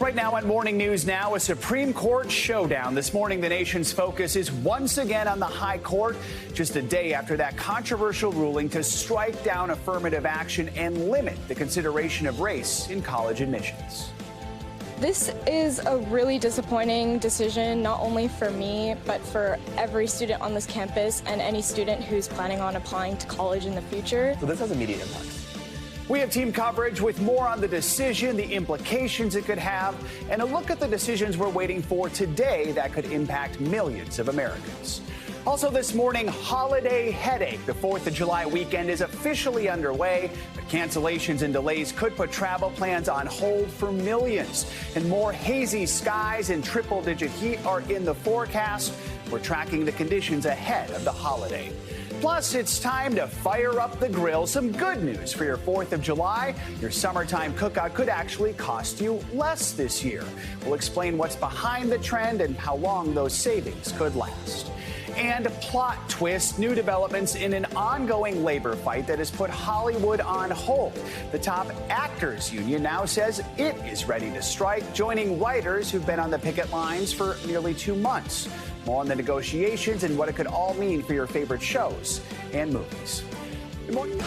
Right now on Morning News Now, a Supreme Court showdown. This morning, the nation's focus is once again on the High Court, just a day after that controversial ruling to strike down affirmative action and limit the consideration of race in college admissions. This is a really disappointing decision, not only for me, but for every student on this campus and any student who's planning on applying to college in the future. So this has immediate impact. We have team coverage with more on the decision, the implications it could have, and a look at the decisions we're waiting for today that could impact millions of Americans. Also this morning, holiday headache. The 4th of July weekend is officially underway, but cancellations and delays could put travel plans on hold for millions. And more hazy skies and triple-digit heat are in the forecast. We're tracking the conditions ahead of the holiday. Plus, it's time to fire up the grill. Some good news for your 4th of July. Your summertime cookout could actually cost you less this year. We'll explain what's behind the trend and how long those savings could last. And a plot twist, new developments in an ongoing labor fight that has put Hollywood on hold. The top actors union now says it is ready to strike, joining writers who've been on the picket lines for nearly 2 months. More on the negotiations and what it could all mean for your favorite shows and movies. Good morning.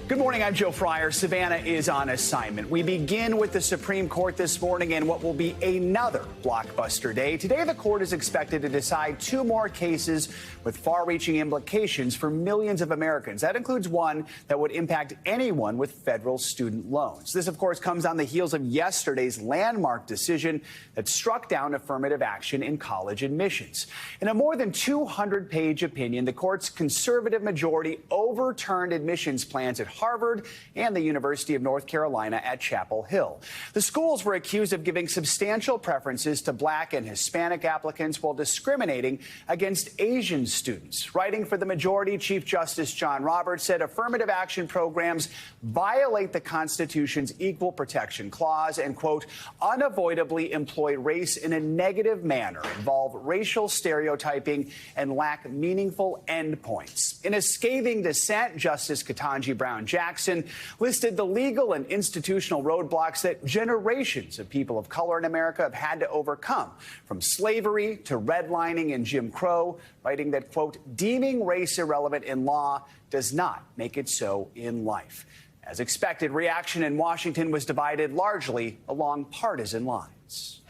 Good morning, I'm Joe Fryer. Savannah is on assignment. We begin with the Supreme Court this morning and what will be another blockbuster day. Today, the court is expected to decide 2 more cases with far-reaching implications for millions of Americans. That includes one that would impact anyone with federal student loans. This, of course, comes on the heels of yesterday's landmark decision that struck down affirmative action in college admissions. In a more than 200-page opinion, the court's conservative majority overturned admissions plans at Harvard and the University of North Carolina at Chapel Hill. The schools were accused of giving substantial preferences to Black and Hispanic applicants while discriminating against Asian students. Writing for the majority, Chief Justice John Roberts said affirmative action programs violate the Constitution's Equal Protection Clause and, quote, unavoidably employ race in a negative manner, involve racial stereotyping, and lack meaningful endpoints. In a scathing dissent, Justice Ketanji Brown Jackson listed the legal and institutional roadblocks that generations of people of color in America have had to overcome, from slavery to redlining and Jim Crow, writing that, quote, deeming race irrelevant in law does not make it so in life. As expected, reaction in Washington was divided largely along partisan lines.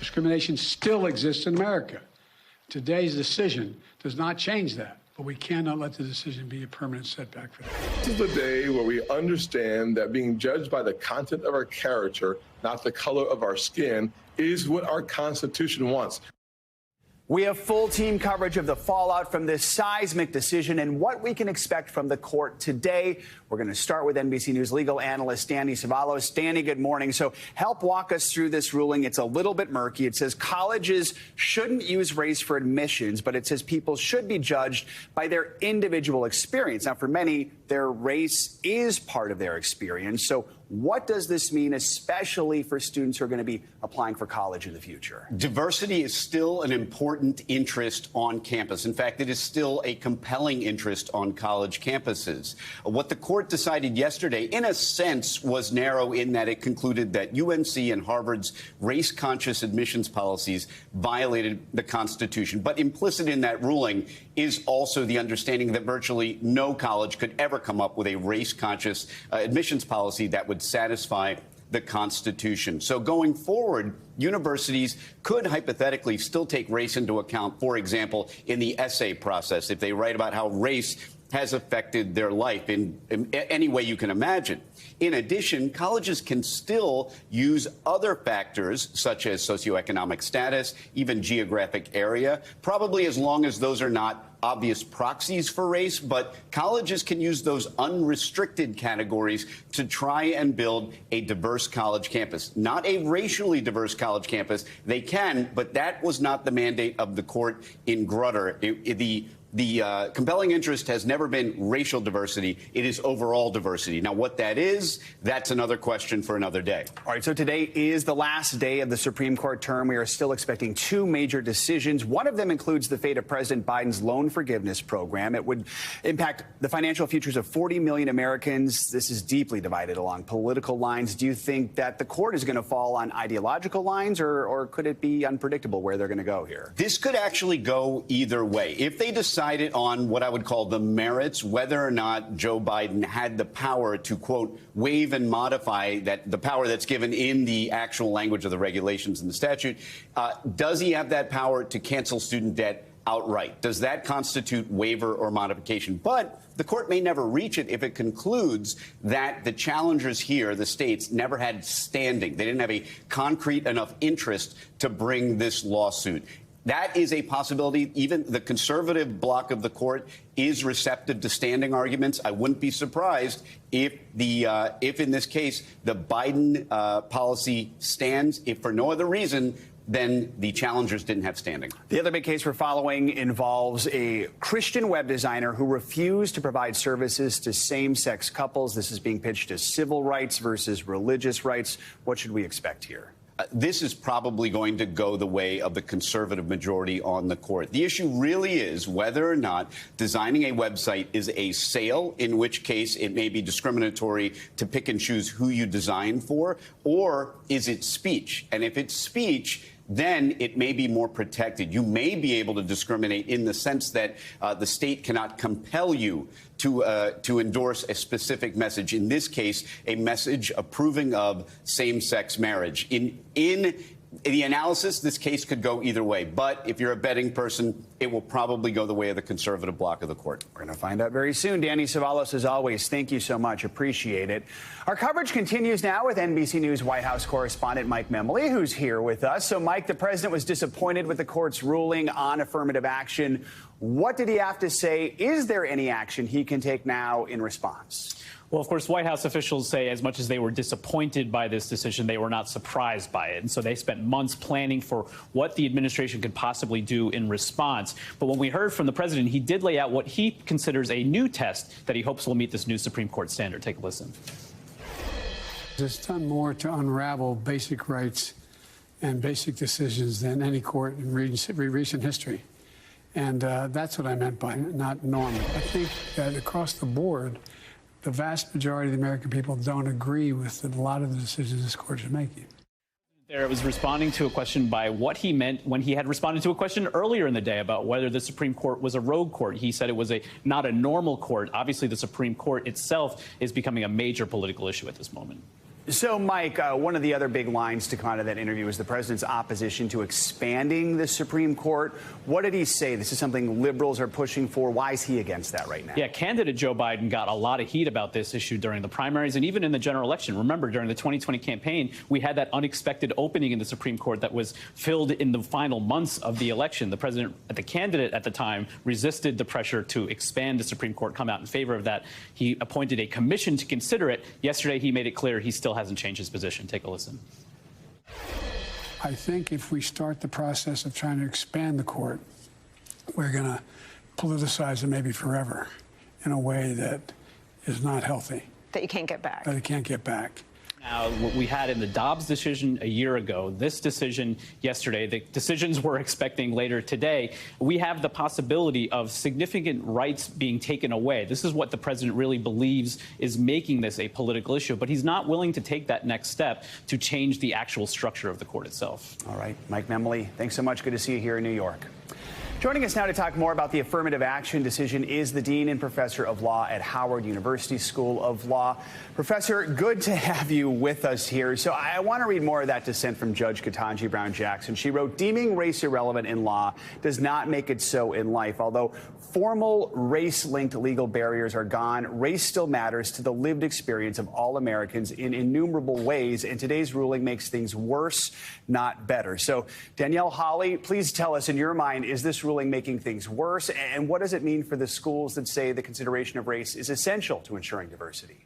Discrimination still exists in America. Today's decision does not change that. But we cannot let the decision be a permanent setback for that. This is the day where we understand that being judged by the content of our character, not the color of our skin, is what our Constitution wants. We have full team coverage of the fallout from this seismic decision and what we can expect from the court today. We're going to start with NBC News legal analyst Danny Cevallos. Danny, good morning. So help walk us through this ruling. It's a little bit murky. It says colleges shouldn't use race for admissions, but it says people should be judged by their individual experience. Now, for many, their race is part of their experience. So what does this mean, especially for students who are going to be applying for college in the future? Diversity is still an important interest on campus. In fact, it is still a compelling interest on college campuses. What the court decided yesterday, in a sense, was narrow in that it concluded that UNC and Harvard's race-conscious admissions policies violated the Constitution. But implicit in that ruling is also the understanding that virtually no college could ever come up with a race-conscious admissions policy that would satisfy the Constitution. So going forward, universities could hypothetically still take race into account, for example, in the essay process, if they write about how race has affected their life in any way you can imagine. In addition, colleges can still use other factors such as socioeconomic status, even geographic area, probably as long as those are not obvious proxies for race, but colleges can use those unrestricted categories to try and build a diverse college campus. Not a racially diverse college campus. They can, but that was not the mandate of the court in Grutter. The The compelling interest has never been racial diversity. It is overall diversity. Now, what that is, that's another question for another day. All right, so today is the last day of the Supreme Court term. We are still expecting two major decisions. One of them includes the fate of President Biden's loan forgiveness program. It would impact the financial futures of 40 million Americans. This is deeply divided along political lines. Do you think that the court is going to fall on ideological lines, or could it be unpredictable where they're going to go here? This could actually go either way. If they decided on what I would call the merits, whether or not Joe Biden had the power to, quote, waive and modify the power that's given in the actual language of the regulations and the statute, does he have that power to cancel student debt outright? Does that constitute waiver or modification? But the court may never reach it if it concludes that the challengers here, the states, never had standing. They didn't have a concrete enough interest to bring this lawsuit. That is a possibility. Even the conservative bloc of the court is receptive to standing arguments. I wouldn't be surprised if in this case the Biden policy stands, if for no other reason then the challengers didn't have standing. The other big case we're following involves a Christian web designer who refused to provide services to same-sex couples. This is being pitched as civil rights versus religious rights. What should we expect here? This is probably going to go the way of the conservative majority on the court. The issue really is whether or not designing a website is a sale, in which case it may be discriminatory to pick and choose who you design for, or is it speech? And if it's speech, then it may be more protected. You may be able to discriminate in the sense that the state cannot compel you to endorse a specific message. In this case, a message approving of same-sex marriage. In the analysis, this case could go either way. But if you're a betting person, it will probably go the way of the conservative bloc of the court. We're going to find out very soon. Danny Savalos, as always, thank you so much. Appreciate it. Our coverage continues now with NBC News White House correspondent Mike Memoli, who's here with us. So, Mike, the president was disappointed with the court's ruling on affirmative action. What did he have to say? Is there any action he can take now in response? Well, of course, White House officials say as much as they were disappointed by this decision, they were not surprised by it. And so they spent months planning for what the administration could possibly do in response. But when we heard from the president, he did lay out what he considers a new test that he hopes will meet this new Supreme Court standard. Take a listen. It's done more to unravel basic rights and basic decisions than any court in recent history. And that's what I meant by not normal. I think that across the board, the vast majority of the American people don't agree with a lot of the decisions this court is making. There was responding to a question by what he meant when he had responded to a question earlier in the day about whether the Supreme Court was a rogue court. He said it was not a normal court. Obviously, the Supreme Court itself is becoming a major political issue at this moment. So, Mike, one of the other big lines to come out of that interview was the president's opposition to expanding the Supreme Court. What did he say? This is something liberals are pushing for. Why is he against that right now? Yeah, candidate Joe Biden got a lot of heat about this issue during the primaries and even in the general election. Remember, during the 2020 campaign, we had that unexpected opening in the Supreme Court that was filled in the final months of the election. The candidate at the time resisted the pressure to expand the Supreme Court, come out in favor of that. He appointed a commission to consider it. Yesterday, he made it clear he still hasn't changed his position. Take a listen. I think if we start the process of trying to expand the court, we're going to politicize it maybe forever in a way that is not healthy. That you can't get back. That you can't get back. Now, what we had in the Dobbs decision a year ago, this decision yesterday, the decisions we're expecting later today, we have the possibility of significant rights being taken away. This is what the president really believes is making this a political issue, but he's not willing to take that next step to change the actual structure of the court itself. All right, Mike Memoli, thanks so much. Good to see you here in New York. Joining us now to talk more about the affirmative action decision is the Dean and Professor of Law at Howard University School of Law. Professor, good to have you with us here. So I want to read more of that dissent from Judge Ketanji Brown Jackson. She wrote, "Deeming race irrelevant in law does not make it so in life. Although formal race-linked legal barriers are gone, race still matters to the lived experience of all Americans in innumerable ways, and today's ruling makes things worse, not better." So, Danielle Hawley, please tell us, in your mind, is this ruling making things worse, and what does it mean for the schools that say the consideration of race is essential to ensuring diversity?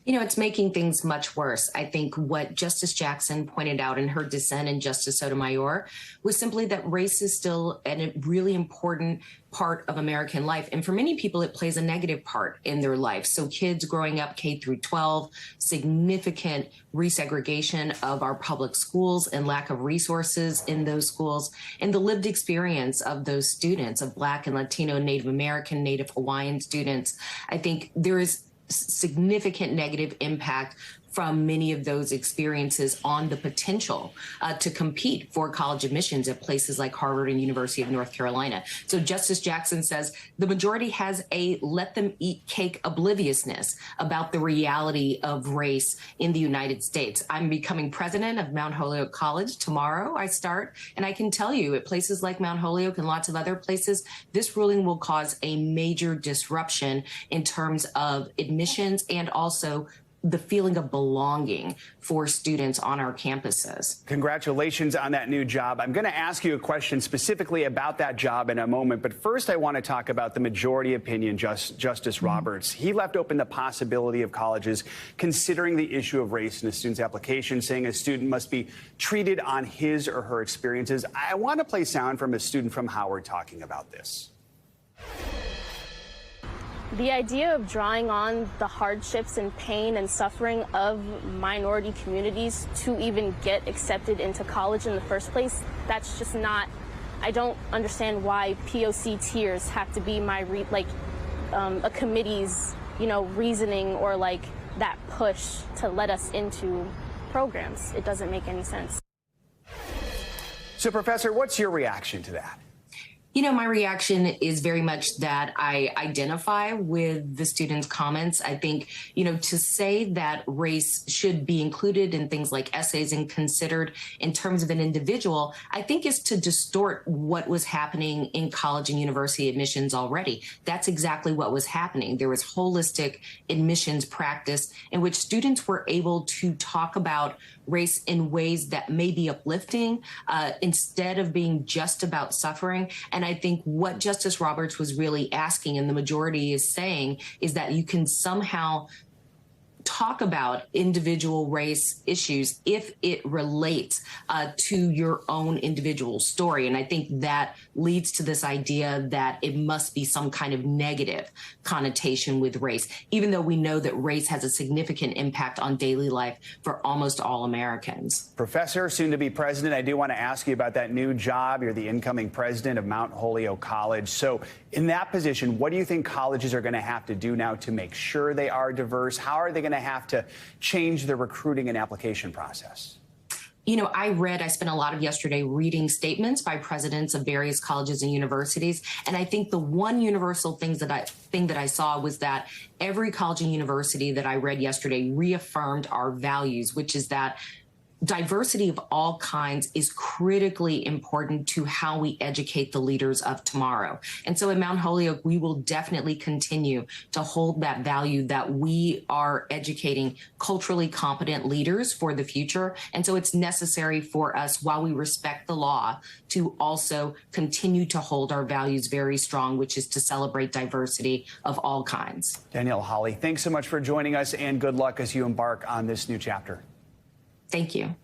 It's making things much worse. I think what Justice Jackson pointed out in her dissent in Justice Sotomayor was simply that race is still a really important part of American life. And for many people, it plays a negative part in their life. So kids growing up K through 12, significant resegregation of our public schools and lack of resources in those schools, and the lived experience of those students, of Black and Latino, Native American, Native Hawaiian students. I think there is significant negative impact from many of those experiences on the potential to compete for college admissions at places like Harvard and University of North Carolina. So Justice Jackson says the majority has a let them eat cake obliviousness about the reality of race in the United States. I'm becoming president of Mount Holyoke College tomorrow. I start, and I can tell you at places like Mount Holyoke and lots of other places, this ruling will cause a major disruption in terms of admissions and also the feeling of belonging for students on our campuses. Congratulations on that new job. I'm going to ask you a question specifically about that job in a moment, but first I want to talk about the majority opinion, Justice Roberts. He left open the possibility of colleges considering the issue of race in a student's application, saying a student must be treated on his or her experiences. I want to play sound from a student from Howard talking about this. The idea of drawing on the hardships and pain and suffering of minority communities to even get accepted into college in the first place, that's just not, I don't understand why POC tiers have to be my, a committee's, reasoning or that push to let us into programs. It doesn't make any sense. So, Professor, what's your reaction to that? My reaction is very much that I identify with the students' comments. I think, to say that race should be included in things like essays and considered in terms of an individual, I think is to distort what was happening in college and university admissions already. That's exactly what was happening. There was holistic admissions practice in which students were able to talk about race in ways that may be uplifting instead of being just about suffering. And I think what Justice Roberts was really asking, and the majority is saying, is that you can somehow talk about individual race issues if it relates to your own individual story. And I think that leads to this idea that it must be some kind of negative connotation with race, even though we know that race has a significant impact on daily life for almost all Americans. Professor, soon to be president, I do want to ask you about that new job. You're the incoming president of Mount Holyoke College. So in that position, what do you think colleges are going to have to do now to make sure they are diverse? How are they going to have to change the recruiting and application process? I spent a lot of yesterday reading statements by presidents of various colleges and universities. And I think the one universal thing that I saw was that every college and university that I read yesterday reaffirmed our values, which is that diversity of all kinds is critically important to how we educate the leaders of tomorrow. And so at Mount Holyoke, we will definitely continue to hold that value that we are educating culturally competent leaders for the future. And so it's necessary for us, while we respect the law, to also continue to hold our values very strong, which is to celebrate diversity of all kinds. Danielle Hawley, thanks so much for joining us, and good luck as you embark on this new chapter. Thank you.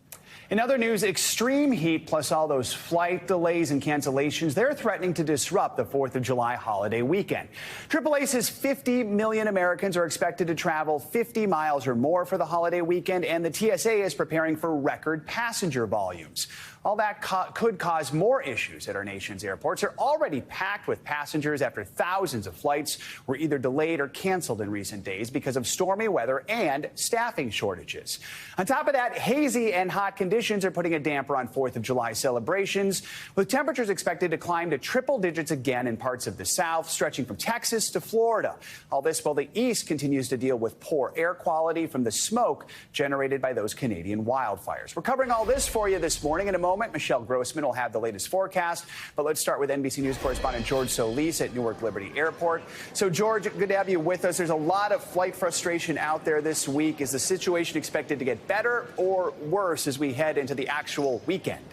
In other news, extreme heat plus all those flight delays and cancellations, they're threatening to disrupt the 4th of July holiday weekend. AAA says 50 million Americans are expected to travel 50 miles or more for the holiday weekend, and the TSA is preparing for record passenger volumes. All that could cause more issues at our nation's airports. They're already packed with passengers after thousands of flights were either delayed or canceled in recent days because of stormy weather and staffing shortages. On top of that, hazy and hot conditions are putting a damper on 4th of July celebrations, with temperatures expected to climb to triple digits again in parts of the South, stretching from Texas to Florida. All this while the East continues to deal with poor air quality from the smoke generated by those Canadian wildfires. We're covering all this for you this morning. In a moment, Michelle Grossman will have the latest forecast. But let's start with NBC News correspondent George Solis at Newark Liberty Airport. So, George, good to have you with us. There's a lot of flight frustration out there this week. Is the situation expected to get better or worse as we head into the actual weekend?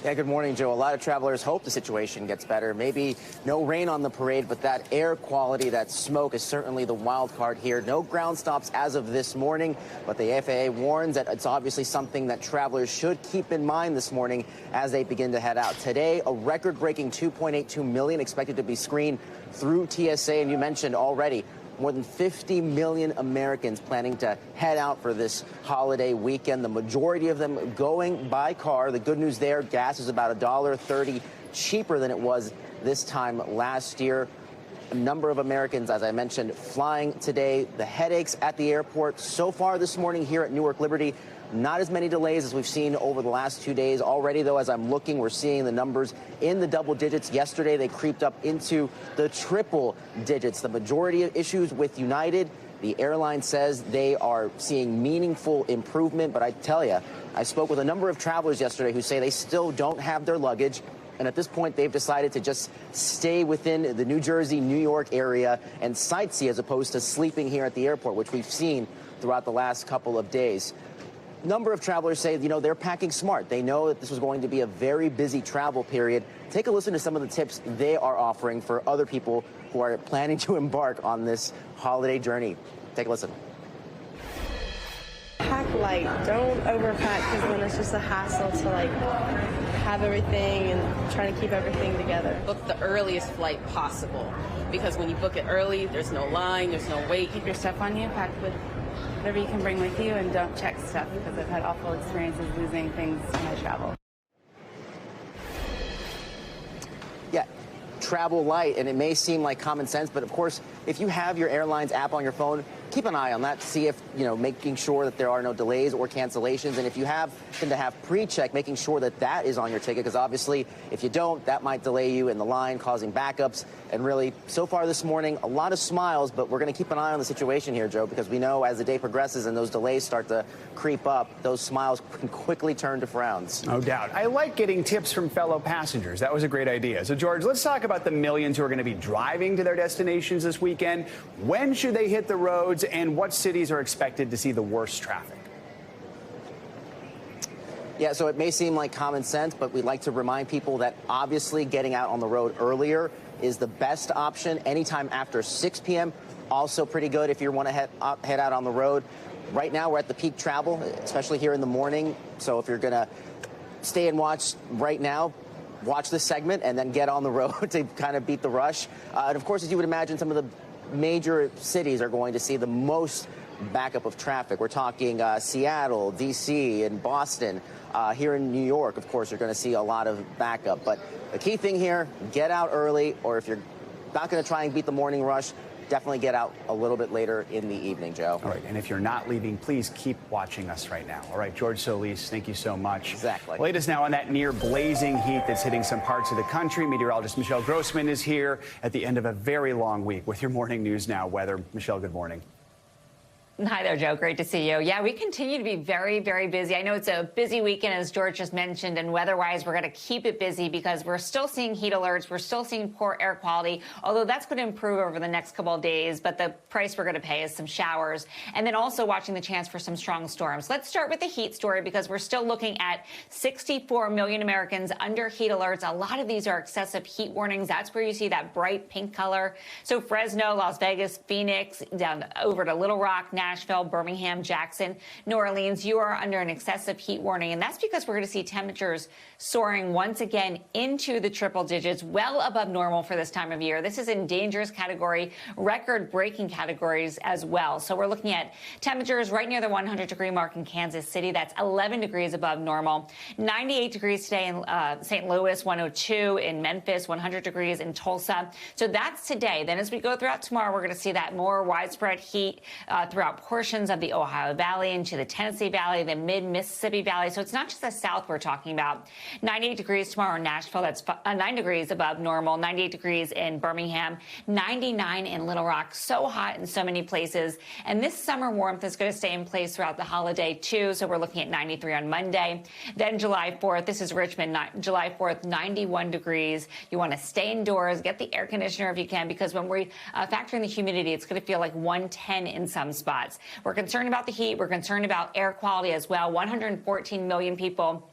Yeah, good morning, Joe. A lot of travelers hope the situation gets better. Maybe no rain on the parade, but that air quality, that smoke is certainly the wild card here. No ground stops as of this morning, but the FAA warns that it's obviously something that travelers should keep in mind this morning as they begin to head out. Today, a record-breaking 2.82 million expected to be screened through TSA, and you mentioned already more than 50 million Americans planning to head out for this holiday weekend. The majority of them going by car. The good news there, gas is about $1.30 cheaper than it was this time last year. A number of Americans, as I mentioned, flying today. The headaches at the airport so far this morning here at Newark Liberty. Not as many delays as we've seen over the last 2 days. Already, though, as I'm looking, we're seeing the numbers in the double digits. Yesterday, they creeped up into the triple digits. The majority of issues with United, the airline says they are seeing meaningful improvement. But I tell you, I spoke with a number of travelers yesterday who say they still don't have their luggage. And at this point, they've decided to just stay within the New Jersey, New York area and sightsee as opposed to sleeping here at the airport, which we've seen throughout the last couple of days. Number of travelers say, you know, they're packing smart. They know that this was going to be a very busy travel period. Take a listen to some of the tips they are offering for other people who are planning to embark on this holiday journey. Take a listen. Pack light. Don't overpack, because then it's just a hassle to have everything and trying to keep everything together. Book the earliest flight possible, because when you book it early, there's no line, there's no wait. Keep your stuff on you, pack with whatever you can bring with you, and don't check stuff, because I've had awful experiences losing things when I travel. Yeah, travel light, and it may seem like common sense, but of course, if you have your airline's app on your phone, keep an eye on that to see if, making sure that there are no delays or cancellations. And if you happen to have pre-check, making sure that that is on your ticket, because obviously if you don't, that might delay you in the line, causing backups. And really, so far this morning, a lot of smiles, but we're going to keep an eye on the situation here, Joe, because we know as the day progresses and those delays start to creep up, those smiles can quickly turn to frowns. No doubt. I like getting tips from fellow passengers. That was a great idea. So, George, let's talk about the millions who are going to be driving to their destinations this weekend. When should they hit the roads, and what cities are expected to see the worst traffic? Yeah, so it may seem like common sense, but we'd like to remind people that obviously getting out on the road earlier is the best option. Anytime after 6 p.m., also pretty good if you want to head out on the road. Right now, we're at the peak travel, especially here in the morning. So if you're going to stay and watch right now, watch this segment and then get on the road to kind of beat the rush. And of course, as you would imagine, some of the major cities are going to see the most backup of traffic. We're talking Seattle, D.C., and Boston. Here in New York, of course, you're going to see a lot of backup. But the key thing here, get out early, or if you're not going to try and beat the morning rush, definitely get out a little bit later in the evening, Joe. All right, and if you're not leaving, please keep watching us right now. All right, George Solis, thank you so much. Exactly. Latest now on that near blazing heat that's hitting some parts of the country. Meteorologist Michelle Grossman is here at the end of a very long week with your morning news now weather. Michelle, good morning. Hi there, Joe. Great to see you. Yeah, we continue to be very, very busy. I know it's a busy weekend, as George just mentioned, and weather-wise, we're going to keep it busy because we're still seeing heat alerts. We're still seeing poor air quality, although that's going to improve over the next couple of days. But the price we're going to pay is some showers, and then also watching the chance for some strong storms. Let's start with the heat story because we're still looking at 64 million Americans under heat alerts. A lot of these are excessive heat warnings. That's where you see that bright pink color. So Fresno, Las Vegas, Phoenix, down over to Little Rock, Nashville, Birmingham, Jackson, New Orleans, you are under an excessive heat warning. And that's because we're going to see temperatures soaring once again into the triple digits, well above normal for this time of year. This is in dangerous category, record-breaking categories as well. So we're looking at temperatures right near the 100-degree mark in Kansas City. That's 11 degrees above normal. 98 degrees today in St. Louis, 102 in Memphis, 100 degrees in Tulsa. So that's today. Then as we go throughout tomorrow, we're going to see that more widespread heat throughout portions of the Ohio Valley into the Tennessee Valley, the mid-Mississippi Valley. So it's not just the South we're talking about. 98 degrees tomorrow in Nashville. That's 9 degrees above normal. 98 degrees in Birmingham. 99 in Little Rock. So hot in so many places. And this summer warmth is going to stay in place throughout the holiday, too. So we're looking at 93 on Monday. Then July 4th, this is Richmond, July 4th, 91 degrees. You want to stay indoors, get the air conditioner if you can, because when we factor in the humidity, it's going to feel like 110 in some spots. We're concerned about the heat. We're concerned about air quality as well. 114 million people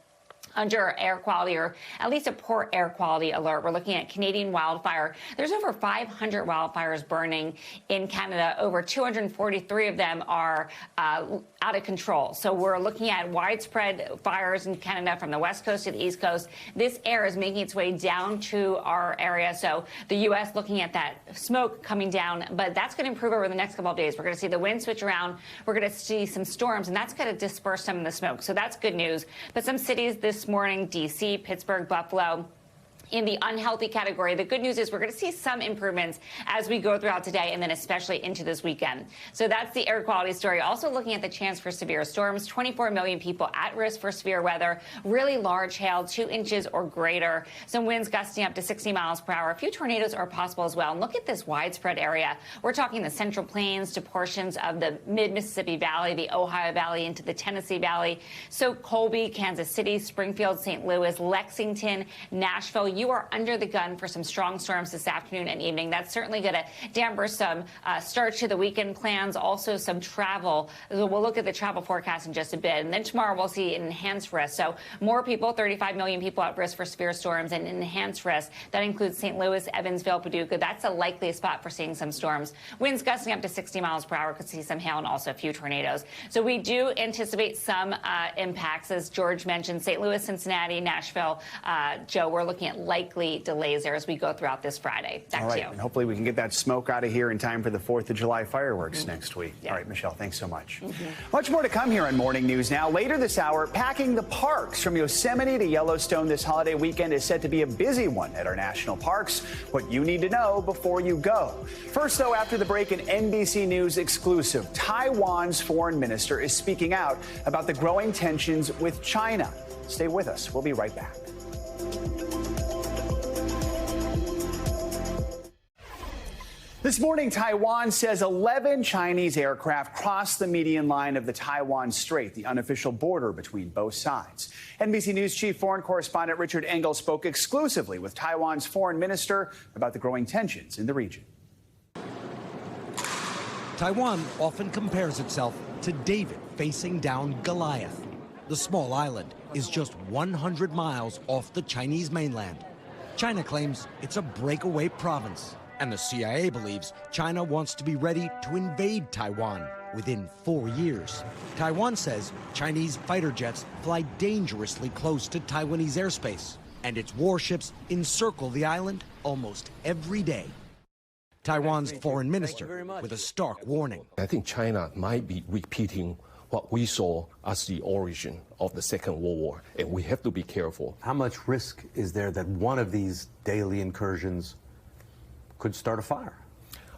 under air quality, or at least a poor air quality alert. We're looking at Canadian wildfire. There's over 500 wildfires burning in Canada. Over 243 of them are out of control. So we're looking at widespread fires in Canada from the west coast to the east coast. This air is making its way down to our area. So the U.S. looking at that smoke coming down, but that's going to improve over the next couple of days. We're going to see the wind switch around. We're going to see some storms, and that's going to disperse some of the smoke. So that's good news. But some cities this morning, D.C., Pittsburgh, Buffalo, in the unhealthy category. The good news is we're going to see some improvements as we go throughout today and then especially into this weekend. So that's the air quality story. Also looking at the chance for severe storms, 24 million people at risk for severe weather, really large hail, 2 inches or greater, some winds gusting up to 60 miles per hour. A few tornadoes are possible as well. And look at this widespread area. We're talking the Central Plains to portions of the mid-Mississippi Valley, the Ohio Valley into the Tennessee Valley. So Colby, Kansas City, Springfield, St. Louis, Lexington, Nashville. You are under the gun for some strong storms this afternoon and evening. That's certainly going to damper some start to the weekend plans, also some travel. We'll look at the travel forecast in just a bit. And then tomorrow we'll see enhanced risk. So more people, 35 million people at risk for severe storms and enhanced risk. That includes St. Louis, Evansville, Paducah. That's a likely spot for seeing some storms. Winds gusting up to 60 miles per hour. Could see some hail and also a few tornadoes. So we do anticipate some impacts, as George mentioned. St. Louis, Cincinnati, Nashville. Joe, we're looking at likely delays there as we go throughout this Friday. Back to you. And hopefully we can get that smoke out of here in time for the 4th of July fireworks next week. Yeah. All right, Michelle, thanks so much. Much more to come here on Morning News Now. Later this hour, packing the parks from Yosemite to Yellowstone this holiday weekend is set to be a busy one at our national parks. What you need to know before you go. First, though, after the break, an NBC News exclusive. Taiwan's foreign minister is speaking out about the growing tensions with China. Stay with us. We'll be right back. This morning, Taiwan says 11 Chinese aircraft crossed the median line of the Taiwan Strait, the unofficial border between both sides. NBC News chief foreign correspondent Richard Engel spoke exclusively with Taiwan's foreign minister about the growing tensions in the region. Taiwan often compares itself to David facing down Goliath. The small island is just 100 miles off the Chinese mainland. China claims it's a breakaway province. And the CIA believes China wants to be ready to invade Taiwan within 4 years. Taiwan says Chinese fighter jets fly dangerously close to Taiwanese airspace, and its warships encircle the island almost every day. Taiwan's foreign minister with a stark warning. I think China might be repeating what we saw as the origin of the Second World War, and we have to be careful. How much risk is there that one of these daily incursions could start a fire?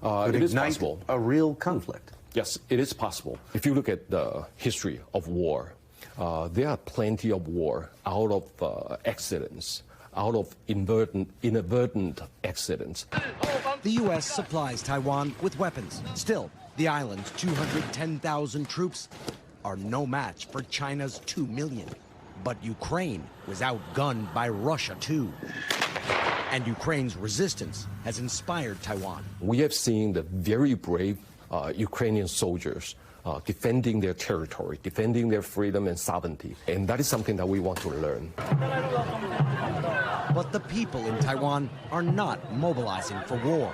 It is possible. A real conflict. Yes, it is possible. If you look at the history of war, there are plenty of war out of accidents, out of inadvertent accidents. The U.S. supplies Taiwan with weapons. Still, the island's 210,000 troops are no match for China's 2 million. But Ukraine was outgunned by Russia, too. And Ukraine's resistance has inspired Taiwan. We have seen the very brave Ukrainian soldiers defending their territory, defending their freedom and sovereignty. And that is something that we want to learn. But the people in Taiwan are not mobilizing for war.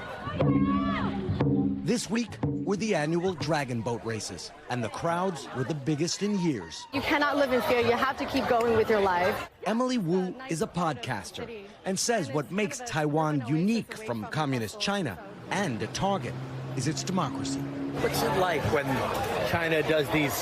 This week were the annual Dragon Boat races, and the crowds were the biggest in years. You cannot live in fear. You have to keep going with your life. Emily Wu is a podcaster and says what makes Taiwan unique from communist China and a target is its democracy. What's it like when China does these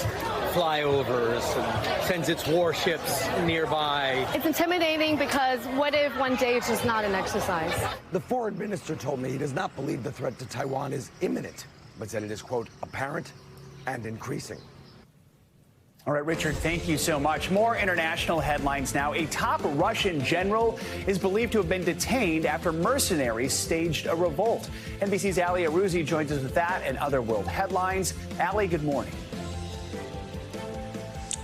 flyovers and sends its warships nearby? It's intimidating because what if one day it's just not an exercise? The foreign minister told me he does not believe the threat to Taiwan is imminent, but said it is, quote, apparent and increasing. All right, Richard, thank you so much. More international headlines now. A top Russian general is believed to have been detained after mercenaries staged a revolt. NBC's Ali Arouzi joins us with that and other world headlines. Ali, good morning.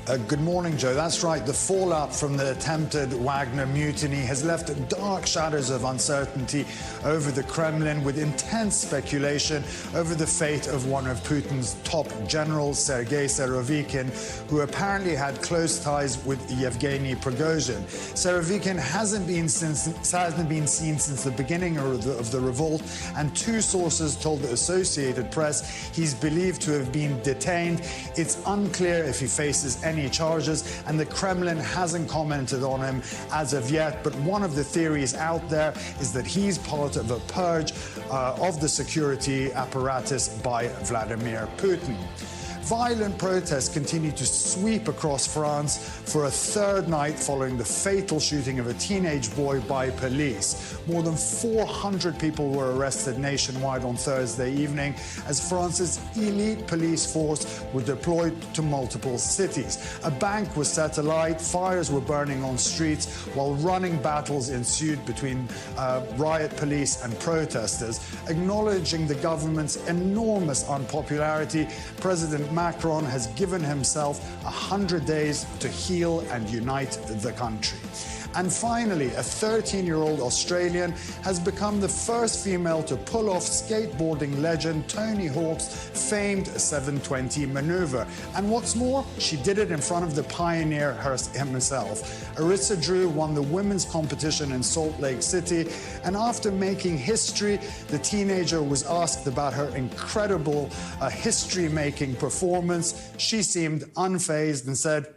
Good morning, Joe. That's right. The fallout from the attempted Wagner mutiny has left dark shadows of uncertainty over the Kremlin, with intense speculation over the fate of one of Putin's top generals, Sergei Serovikin, who apparently had close ties with Yevgeny Prigozhin. Serovikin hasn't been seen since the beginning of the revolt, and two sources told the Associated Press he's believed to have been detained. It's unclear if he faces any charges, and the Kremlin hasn't commented on him as of yet. But one of the theories out there is that he's part of a purge of the security apparatus by Vladimir Putin. Violent protests continue to sweep across France for a third night following the fatal shooting of a teenage boy by police. More than 400 people were arrested nationwide on Thursday evening as France's elite police force were deployed to multiple cities. A bank was set alight, fires were burning on streets, while running battles ensued between riot police and protesters. Acknowledging the government's enormous unpopularity, President Macron has given himself 100 days to heal and unite the country. And finally, a 13-year-old Australian has become the first female to pull off skateboarding legend Tony Hawk's famed 720 maneuver. And what's more, she did it in front of the pioneer himself. Arissa Drew won the women's competition in Salt Lake City, and after making history, the teenager was asked about her incredible history-making performance. She seemed unfazed and said,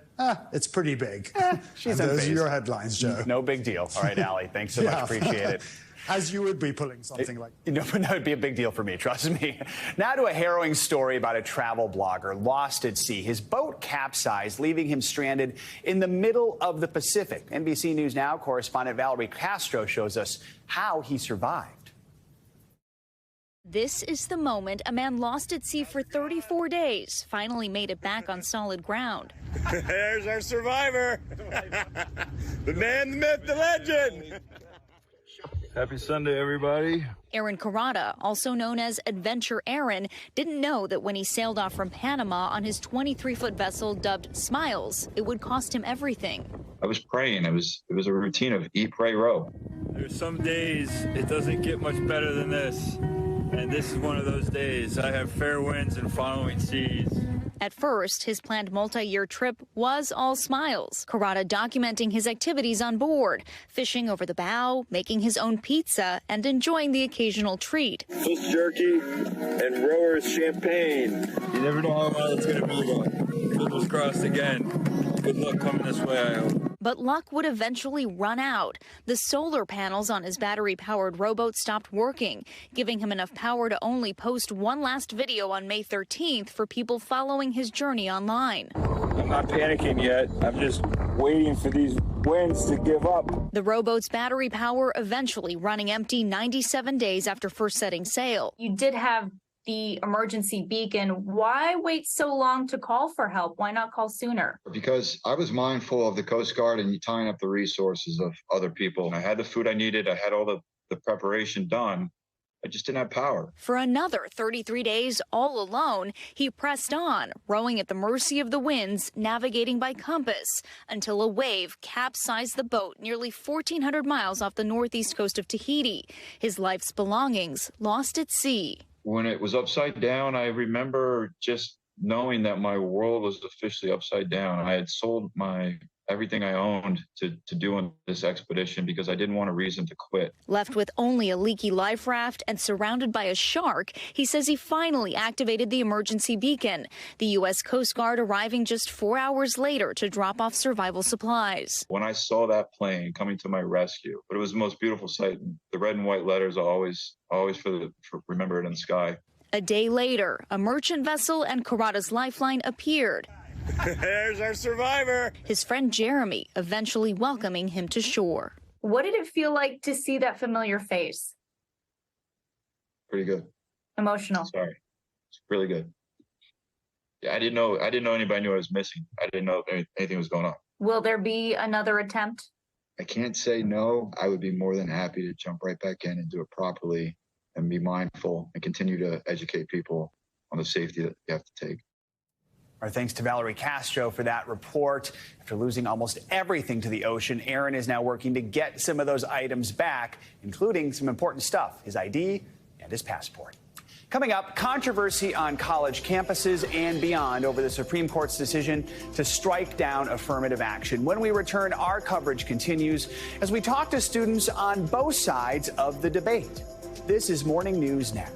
it's pretty big. She's those unfazed. are your headlines, Joe. No big deal. All right, Allie, thanks so much. Appreciate it. As you would be pulling something like that. No, but that would be a big deal for me, trust me. Now to a harrowing story about a travel blogger lost at sea. His boat capsized, leaving him stranded in the middle of the Pacific. NBC News Now correspondent Valerie Castro shows us how he survived. This is the moment a man lost at sea for 34 days finally made it back on solid ground. There's our survivor. The man, the myth, the legend. Happy Sunday, everybody. Aaron Carrata, also known as Adventure Aaron, didn't know that when he sailed off from Panama on his 23-foot vessel dubbed Smiles, it would cost him everything. I was praying. It was a routine of eat, pray, row. There's some days it doesn't get much better than this. And this is one of those days. I have fair winds and following seas. At first, his planned multi-year trip was all smiles. Carrata documenting his activities on board, fishing over the bow, making his own pizza, and enjoying the occasional treat. Fish jerky and rower's champagne. You never know how well it's going to be, though. Fingers crossed again. Good luck coming this way, I hope. But luck would eventually run out. The solar panels on his battery-powered rowboat stopped working, giving him enough power to only post one last video on May 13th for people following his journey online. I'm not panicking yet. I'm just waiting for these winds to give up. The rowboat's battery power eventually running empty 97 days after first setting sail. You did have the emergency beacon. Why wait so long to call for help? Why not call sooner? Because I was mindful of the Coast Guard and tying up the resources of other people. I had the food I needed. I had all the preparation done. I just didn't have power. For another 33 days all alone, he pressed on, rowing at the mercy of the winds, navigating by compass, until a wave capsized the boat nearly 1,400 miles off the northeast coast of Tahiti. His life's belongings lost at sea. When it was upside down, I remember just knowing that my world was officially upside down. I had sold everything I owned to do on this expedition because I didn't want a reason to quit. Left with only a leaky life raft and surrounded by a shark, he says he finally activated the emergency beacon, the U.S. Coast Guard arriving just 4 hours later to drop off survival supplies. When I saw that plane coming to my rescue, but it was the most beautiful sight. The red and white letters are always remember it in the sky. A day later, a merchant vessel and Carrata's lifeline appeared. There's our survivor. His friend Jeremy eventually welcoming him to shore. What did it feel like to see that familiar face? Pretty good. Emotional. Sorry. It's really good. Yeah, I didn't know anybody knew I was missing. I didn't know if anything was going on. Will there be another attempt? I can't say no. I would be more than happy to jump right back in and do it properly and be mindful and continue to educate people on the safety that you have to take. Our thanks to Valerie Castro for that report. After losing almost everything to the ocean, Aaron is now working to get some of those items back, including some important stuff, his ID and his passport. Coming up, controversy on college campuses and beyond over the Supreme Court's decision to strike down affirmative action. When we return, our coverage continues as we talk to students on both sides of the debate. This is Morning News Now.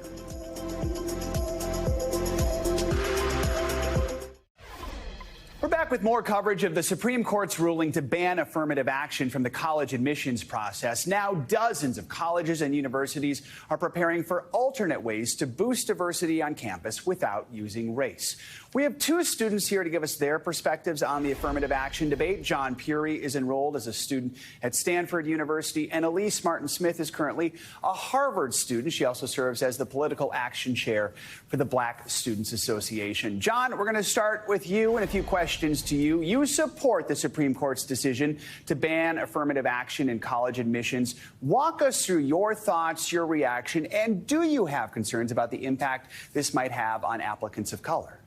We're back with more coverage of the Supreme Court's ruling to ban affirmative action from the college admissions process. Now, dozens of colleges and universities are preparing for alternate ways to boost diversity on campus without using race. We have two students here to give us their perspectives on the affirmative action debate. John Puri is enrolled as a student at Stanford University, and Elise Martin-Smith is currently a Harvard student. She also serves as the political action chair for the Black Students Association. John, we're going to start with you and a few questions to you. You support the Supreme Court's decision to ban affirmative action in college admissions. Walk us through your thoughts, your reaction, and do you have concerns about the impact this might have on applicants of color?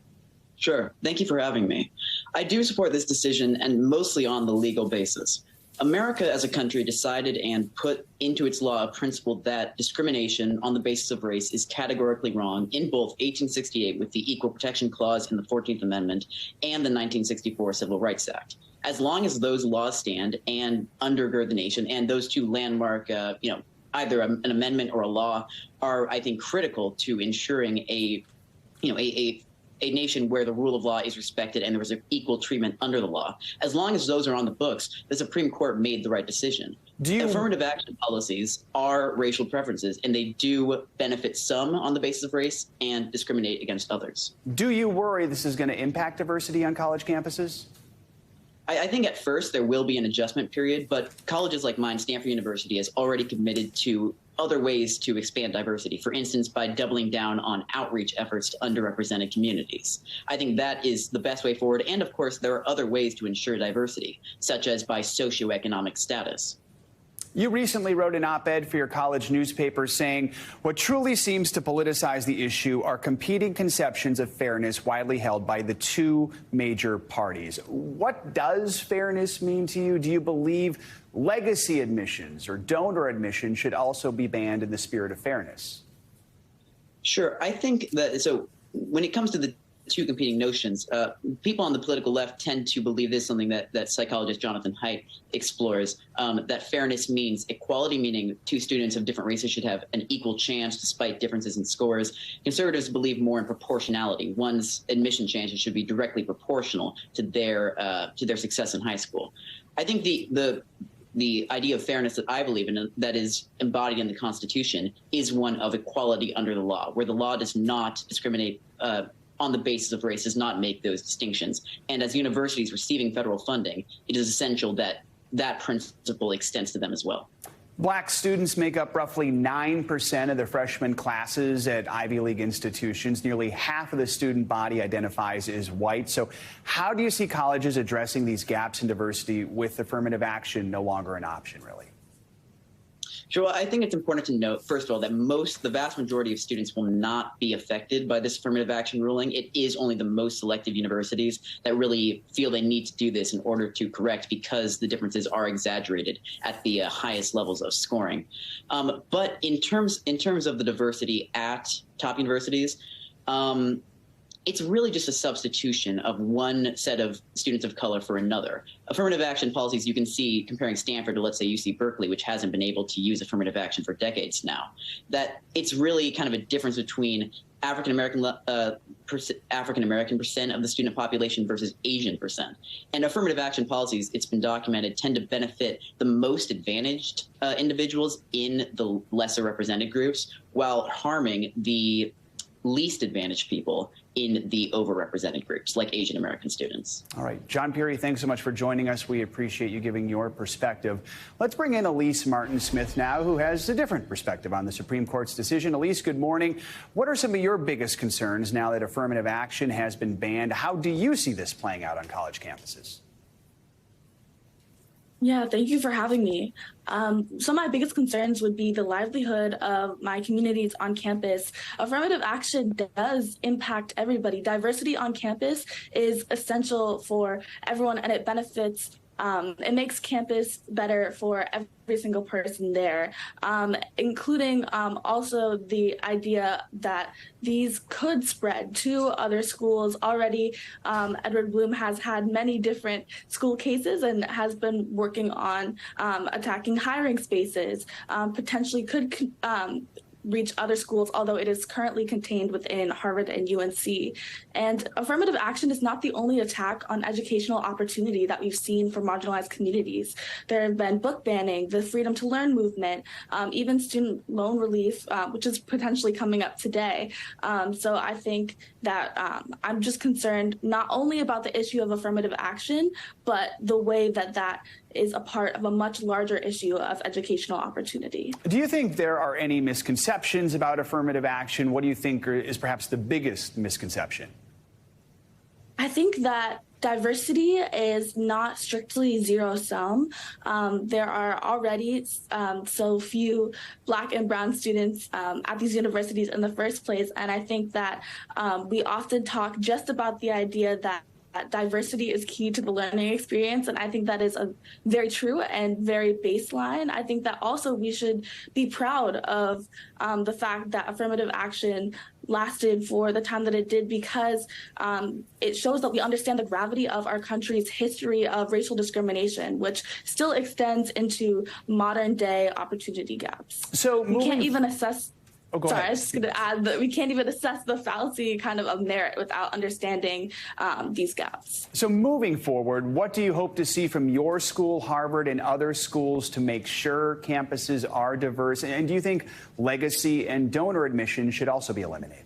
Sure. Thank you for having me. I do support this decision, and mostly on the legal basis. America as a country decided and put into its law a principle that discrimination on the basis of race is categorically wrong in both 1868 with the Equal Protection Clause in the 14th Amendment and the 1964 Civil Rights Act. As long as those laws stand and undergird the nation, and those two landmark, either an amendment or a law are, I think, critical to ensuring a nation where the rule of law is respected and there was equal treatment under the law. As long as those are on the books, the Supreme Court made the right decision. Affirmative action policies are racial preferences, and they do benefit some on the basis of race and discriminate against others. Do you worry this is going to impact diversity on college campuses? I think at first there will be an adjustment period, but colleges like mine, Stanford University, has already committed to other ways to expand diversity, for instance, by doubling down on outreach efforts to underrepresented communities. I think that is the best way forward. And of course, there are other ways to ensure diversity, such as by socioeconomic status. You recently wrote an op-ed for your college newspaper saying what truly seems to politicize the issue are competing conceptions of fairness widely held by the two major parties. What does fairness mean to you? Do you believe legacy admissions or donor admissions should also be banned in the spirit of fairness? Sure. I think that when it comes to the two competing notions, people on the political left tend to believe this is something that psychologist Jonathan Haidt explores, that fairness means equality, meaning two students of different races should have an equal chance despite differences in scores. Conservatives believe more in proportionality. One's admission chances should be directly proportional to their success in high school. I think the idea of fairness that I believe in, that is embodied in the Constitution, is one of equality under the law, where the law does not discriminate on the basis of race, does not make those distinctions. And as universities receiving federal funding, it is essential that that principle extends to them as well. Black students make up roughly 9% of the freshman classes at Ivy League institutions. Nearly half of the student body identifies as white. So how do you see colleges addressing these gaps in diversity with affirmative action no longer an option, really? Sure. Well, I think it's important to note, first of all, that the vast majority of students will not be affected by this affirmative action ruling. It is only the most selective universities that really feel they need to do this in order to correct, because the differences are exaggerated at the highest levels of scoring. But in terms of the diversity at top universities, it's really just a substitution of one set of students of color for another. Affirmative action policies, you can see comparing Stanford to, let's say, UC Berkeley, which hasn't been able to use affirmative action for decades now, that it's really kind of a difference between African-American percent of the student population versus Asian percent. And affirmative action policies, it's been documented, tend to benefit the most advantaged individuals in the lesser represented groups, while harming the least advantaged people in the overrepresented groups, like Asian American students. All right. John Puri, thanks so much for joining us. We appreciate you giving your perspective. Let's bring in Elise Martin-Smith now, who has a different perspective on the Supreme Court's decision. Elise, good morning. What are some of your biggest concerns now that affirmative action has been banned? How do you see this playing out on college campuses? Yeah, thank you for having me. So my biggest concerns would be the livelihood of my communities on campus. Affirmative action does impact everybody. Diversity on campus is essential for everyone, and it benefits it makes campus better for every single person there, including also the idea that these could spread to other schools. Already, Edward Bloom has had many different school cases and has been working on attacking hiring spaces, potentially could reach other schools, although it is currently contained within Harvard and UNC. And affirmative action is not the only attack on educational opportunity that we've seen for marginalized communities. There have been book banning, the Freedom to Learn movement, even student loan relief, which is potentially coming up today. So I think that I'm just concerned not only about the issue of affirmative action, but the way that that is a part of a much larger issue of educational opportunity. Do you think there are any misconceptions about affirmative action? What do you think is perhaps the biggest misconception? I think that diversity is not strictly zero-sum. There are already so few Black and Brown students at these universities in the first place, and I think that we often talk just about the idea that diversity is key to the learning experience, and I think that is a very true and very baseline. I think that also we should be proud of the fact that affirmative action lasted for the time that it did, because it shows that we understand the gravity of our country's history of racial discrimination, which still extends into modern day opportunity gaps. So we can't even assess. Sorry, I was just going to add that we can't even assess the fallacy kind of merit without understanding these gaps. So moving forward, what do you hope to see from your school, Harvard, and other schools to make sure campuses are diverse? And do you think legacy and donor admission should also be eliminated?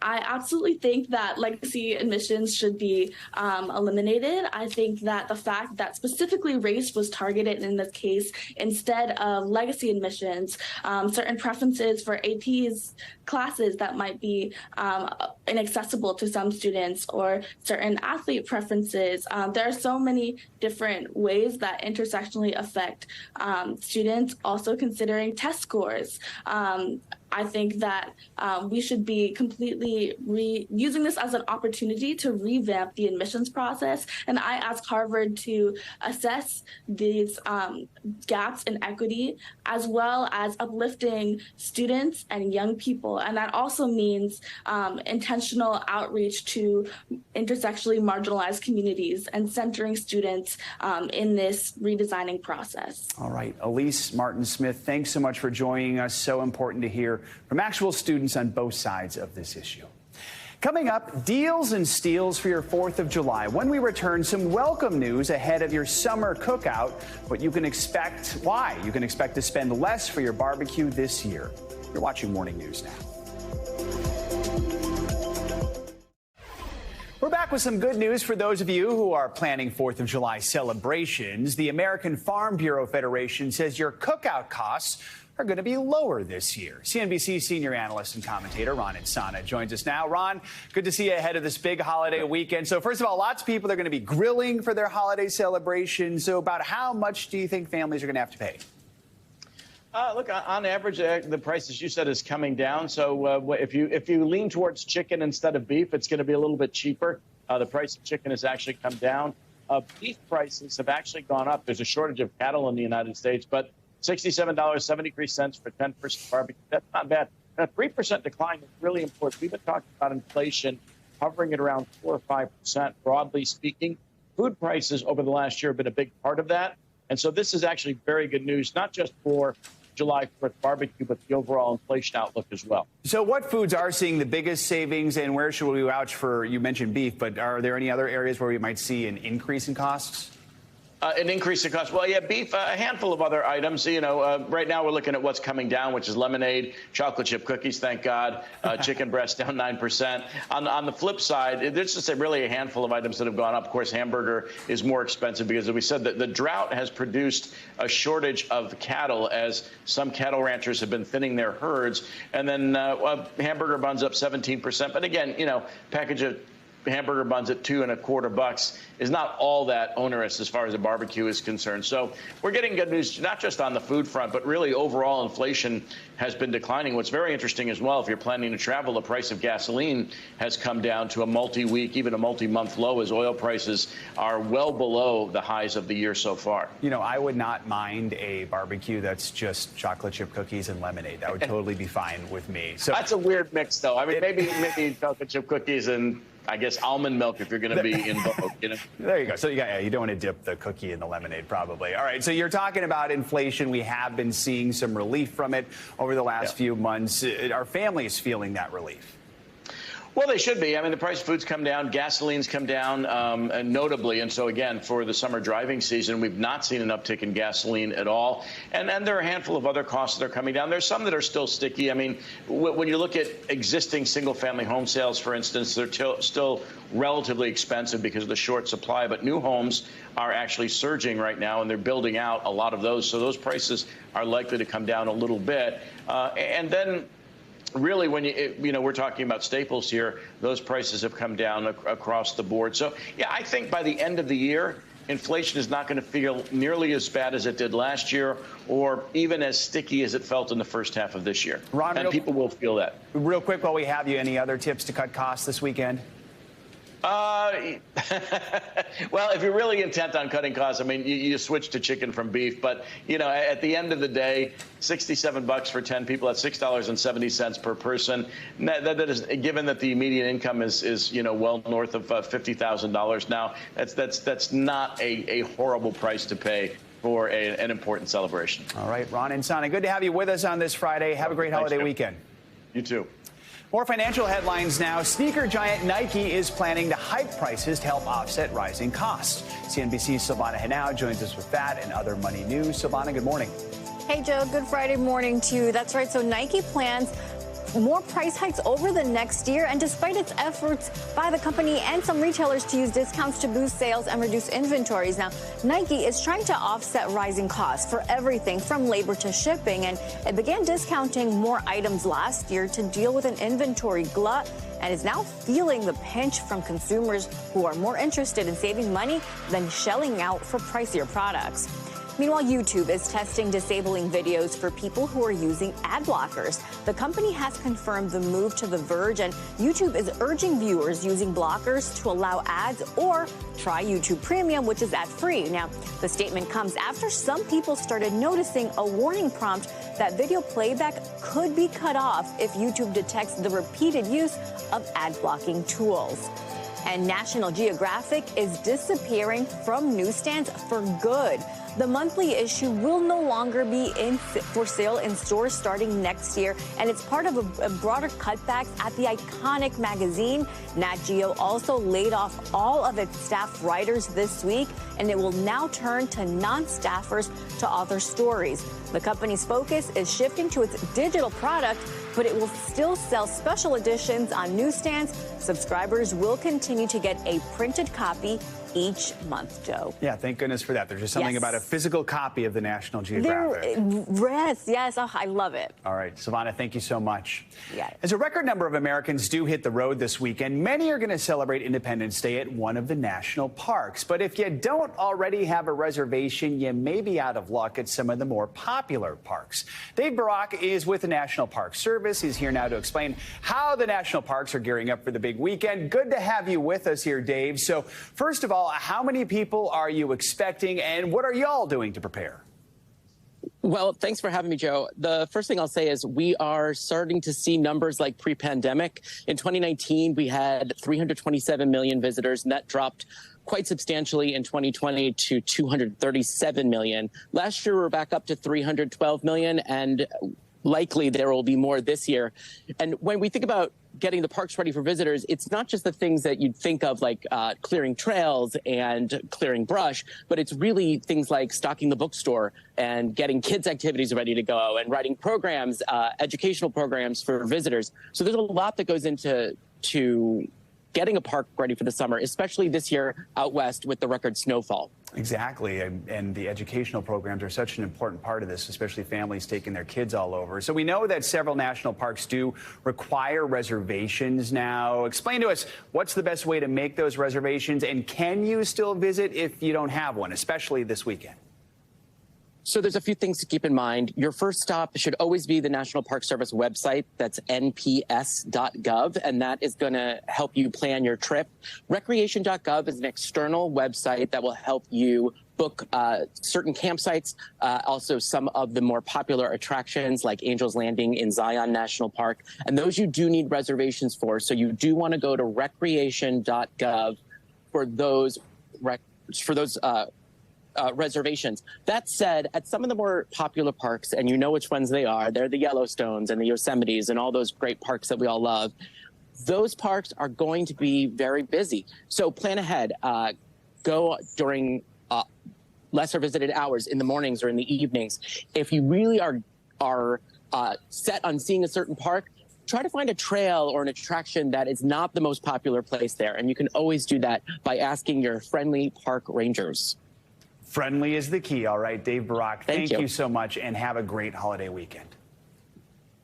I absolutely think that legacy admissions should be eliminated. I think that the fact that specifically race was targeted in this case instead of legacy admissions, certain preferences for AP's classes that might be inaccessible to some students, or certain athlete preferences. There are so many different ways that intersectionally affect students, also considering test scores. I think that we should be completely using this as an opportunity to revamp the admissions process. And I ask Harvard to assess these gaps in equity, as well as uplifting students and young people. And that also means intentional outreach to intersectionally marginalized communities and centering students in this redesigning process. All right, Elise Martin-Smith, thanks so much for joining us. So important to hear from actual students on both sides of this issue. Coming up, deals and steals for your 4th of July. When we return, some welcome news ahead of your summer cookout, what you can expect, why you can expect to spend less for your barbecue this year. You're watching Morning News now. We're back with some good news for those of you who are planning 4th of July celebrations. The American Farm Bureau Federation says your cookout costs are going to be lower this year. CNBC senior analyst and commentator Ron Insana joins us now. Ron, good to see you ahead of this big holiday weekend. So first of all, lots of people are going to be grilling for their holiday celebration. So about how much do you think families are going to have to pay? Look, on average, the price, as you said, is coming down. So if you lean towards chicken instead of beef, it's going to be a little bit cheaper. The price of chicken has actually come down. Beef prices have actually gone up. There's a shortage of cattle in the United States, but $67.73 for 10% barbecue. That's not bad. And a 3% decline is really important. We've been talking about inflation hovering at around 4 or 5%, broadly speaking. Food prices over the last year have been a big part of that. And so this is actually very good news, not just for July 4th barbecue, but the overall inflation outlook as well. So what foods are seeing the biggest savings, and where should we vouch for? You mentioned beef, but are there any other areas where we might see an increase in costs? An increase in cost. Well, yeah, beef, a handful of other items. You know, right now we're looking at what's coming down, which is lemonade, chocolate chip cookies, thank God, chicken breast down 9%. On the flip side, there's just really a handful of items that have gone up. Of course, hamburger is more expensive because, as we said, the drought has produced a shortage of cattle as some cattle ranchers have been thinning their herds. And then hamburger buns up 17%. But again, you know, package of hamburger buns at $2.25 is not all that onerous as far as a barbecue is concerned. So we're getting good news, not just on the food front, but really overall inflation has been declining. What's very interesting as well, if you're planning to travel, the price of gasoline has come down to a multi-week, even a multi-month low, as oil prices are well below the highs of the year so far. You know, I would not mind a barbecue that's just chocolate chip cookies and lemonade. That would totally be fine with me. So that's a weird mix, though. I mean, maybe chocolate chip cookies and I guess almond milk if you're going to be in vogue, you know. There you go. So you don't want to dip the cookie in the lemonade, probably. All right. So you're talking about inflation. We have been seeing some relief from it over the last few months. Are families feeling that relief? Well, they should be. I mean, the price of food's come down, gasoline's come down notably. And so, again, for the summer driving season, we've not seen an uptick in gasoline at all. And there are a handful of other costs that are coming down. There's some that are still sticky. I mean, when you look at existing single-family home sales, for instance, they're still relatively expensive because of the short supply. But new homes are actually surging right now, and they're building out a lot of those. So those prices are likely to come down a little bit. And then really, when we're talking about staples here, those prices have come down across the board. So, yeah, I think by the end of the year, inflation is not going to feel nearly as bad as it did last year or even as sticky as it felt in the first half of this year. Ron, and people will feel that. Real quick, while we have you, any other tips to cut costs this weekend? Well, if you're really intent on cutting costs, I mean, you switch to chicken from beef. But, you know, at the end of the day, $67 for 10 people, that's $6.70 per person. That is, given that the median income is well north of $50,000 now, that's not a horrible price to pay for an important celebration. All right, Ron and Sana, good to have you with us on this Friday. Have a great holiday weekend. You too. More financial headlines now. Sneaker giant Nike is planning to hike prices to help offset rising costs. CNBC's Silvana Henao joins us with that and other money news. Silvana, good morning. Hey, Joe. Good Friday morning to you. That's right. So Nike plans more price hikes over the next year. And despite its efforts by the company and some retailers to use discounts to boost sales and reduce inventories, now Nike is trying to offset rising costs for everything from labor to shipping. And it began discounting more items last year to deal with an inventory glut and is now feeling the pinch from consumers who are more interested in saving money than shelling out for pricier products. Meanwhile, YouTube is testing disabling videos for people who are using ad blockers. The company has confirmed the move to The Verge, and YouTube is urging viewers using blockers to allow ads or try YouTube Premium, which is ad-free. Now, the statement comes after some people started noticing a warning prompt that video playback could be cut off if YouTube detects the repeated use of ad blocking tools. And National Geographic is disappearing from newsstands for good. The monthly issue will no longer be for sale in stores starting next year, and it's part of a broader cutbacks at the iconic magazine. Nat Geo also laid off all of its staff writers this week, and it will now turn to non-staffers to author stories. The company's focus is shifting to its digital product, but it will still sell special editions on newsstands. Subscribers will continue to get a printed copy each month, Joe. Yeah, thank goodness for that. There's just something about a physical copy of the National Geographic. Yes, oh, I love it. All right, Silvana, thank you so much. Yeah. As a record number of Americans do hit the road this weekend, many are going to celebrate Independence Day at one of the national parks. But if you don't already have a reservation, you may be out of luck at some of the more popular parks. Dave Barak is with the National Park Service. He's here now to explain how the national parks are gearing up for the big weekend. Good to have you with us here, Dave. So first of all, how many people are you expecting, and what are y'all doing to prepare? Well, thanks for having me, Joe. The first thing I'll say is we are starting to see numbers like pre-pandemic. In 2019, we had 327 million visitors, and that dropped quite substantially in 2020 to 237 million. Last year, we were back up to 312 million, and likely there will be more this year. And when we think about getting the parks ready for visitors, it's not just the things that you'd think of like clearing trails and clearing brush, but it's really things like stocking the bookstore and getting kids' activities ready to go and writing programs, educational programs for visitors. So there's a lot that goes into getting a park ready for the summer, especially this year out west with the record snowfall. Exactly. And the educational programs are such an important part of this, especially families taking their kids all over. So we know that several national parks do require reservations now. Explain to us, what's the best way to make those reservations, and can you still visit if you don't have one, especially this weekend? So there's a few things to keep in mind. Your first stop should always be the National Park Service website. That's nps.gov, and that is going to help you plan your trip. Recreation.gov is an external website that will help you book certain campsites, also some of the more popular attractions like Angel's Landing in Zion National Park, and those you do need reservations for. So you do want to go to recreation.gov for those reservations. That said, at some of the more popular parks, and you know which ones they are, they're the Yellowstones and the Yosemites and all those great parks that we all love. Those parks are going to be very busy. So plan ahead. Go during lesser visited hours in the mornings or in the evenings. If you really are set on seeing a certain park, try to find a trail or an attraction that is not the most popular place there. And you can always do that by asking your friendly park rangers. Friendly is the key. All right, Dave Barak, thank you so much, and have a great holiday weekend.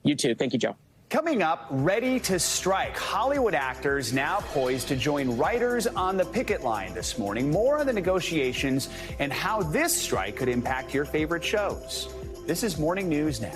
You too. Thank you, Joe. Coming up, ready to strike. Hollywood actors now poised to join writers on the picket line this morning. More on the negotiations and how this strike could impact your favorite shows. This is Morning News Now.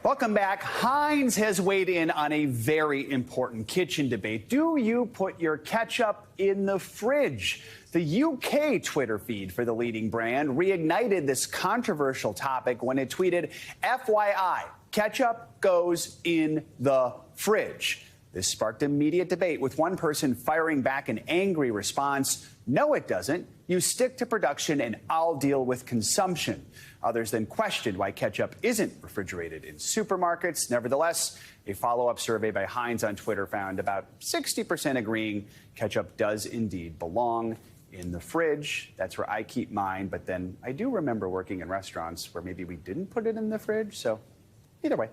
Welcome back. Heinz has weighed in on a very important kitchen debate. Do you put your ketchup in the fridge? The UK Twitter feed for the leading brand reignited this controversial topic when it tweeted, FYI, ketchup goes in the fridge. This sparked immediate debate, with one person firing back an angry response. No, it doesn't. You stick to production and I'll deal with consumption. Others then questioned why ketchup isn't refrigerated in supermarkets. Nevertheless, a follow-up survey by Heinz on Twitter found about 60% agreeing ketchup does indeed belong in the fridge. That's where I keep mine. But then I do remember working in restaurants where maybe we didn't put it in the fridge. So either way.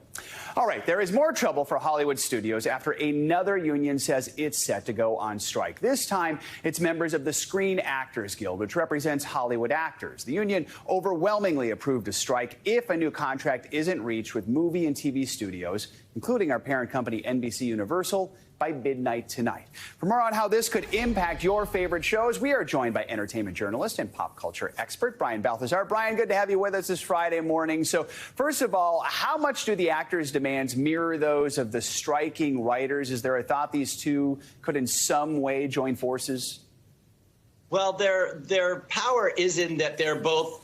All right, there is more trouble for Hollywood studios after another union says it's set to go on strike. This time, it's members of the Screen Actors Guild, which represents Hollywood actors. The union overwhelmingly approved a strike if a new contract isn't reached with movie and TV studios, including our parent company, NBC Universal, by midnight tonight. For more on how this could impact your favorite shows, we are joined by entertainment journalist and pop culture expert Brian Balthazar. Brian, good to have you with us this Friday morning. So first of all, how much do the actors' demands mirror those of the striking writers? Is there a thought these two could in some way join forces? Well, their power is in that they're both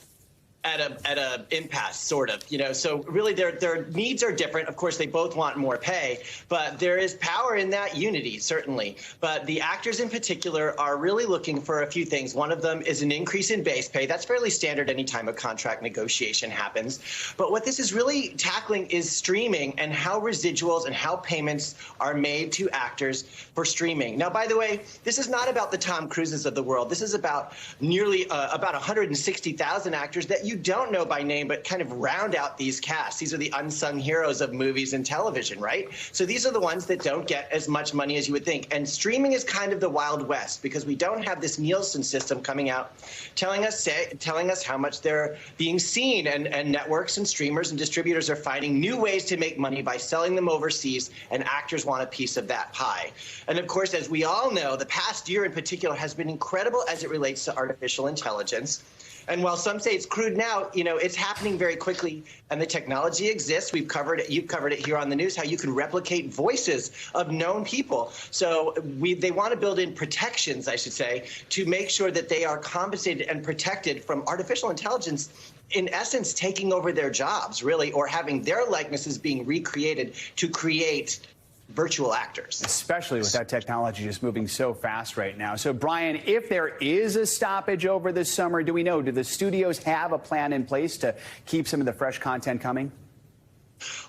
at a impasse, sort of, so really their needs are different. Of course, they both want more pay, but there is power in that unity, certainly. But the actors in particular are really looking for a few things. One of them is an increase in base pay. That's fairly standard anytime a contract negotiation happens. But what this is really tackling is streaming and how residuals and how payments are made to actors for streaming. Now, by the way, this is not about the Tom Cruises of the world. This is about nearly about 160,000 actors that you don't know by name, but kind of round out these casts. These are the unsung heroes of movies and television, right? So these are the ones that don't get as much money as you would think. And streaming is kind of the Wild West because we don't have this Nielsen system coming out telling us how much they're being seen. And networks and streamers and distributors are finding new ways to make money by selling them overseas, and actors want a piece of that pie. And of course, as we all know, the past year in particular has been incredible as it relates to artificial intelligence. And while some say it's crude now, it's happening very quickly, and the technology exists. We've covered it. You've covered it here on the news, how you can replicate voices of known people. So they want to build in protections, I should say, to make sure that they are compensated and protected from artificial intelligence, in essence, taking over their jobs, really, or having their likenesses being recreated to create virtual actors. Especially with that technology just moving so fast right now. So, Brian, if there is a stoppage over this summer, do we know, do the studios have a plan in place to keep some of the fresh content coming?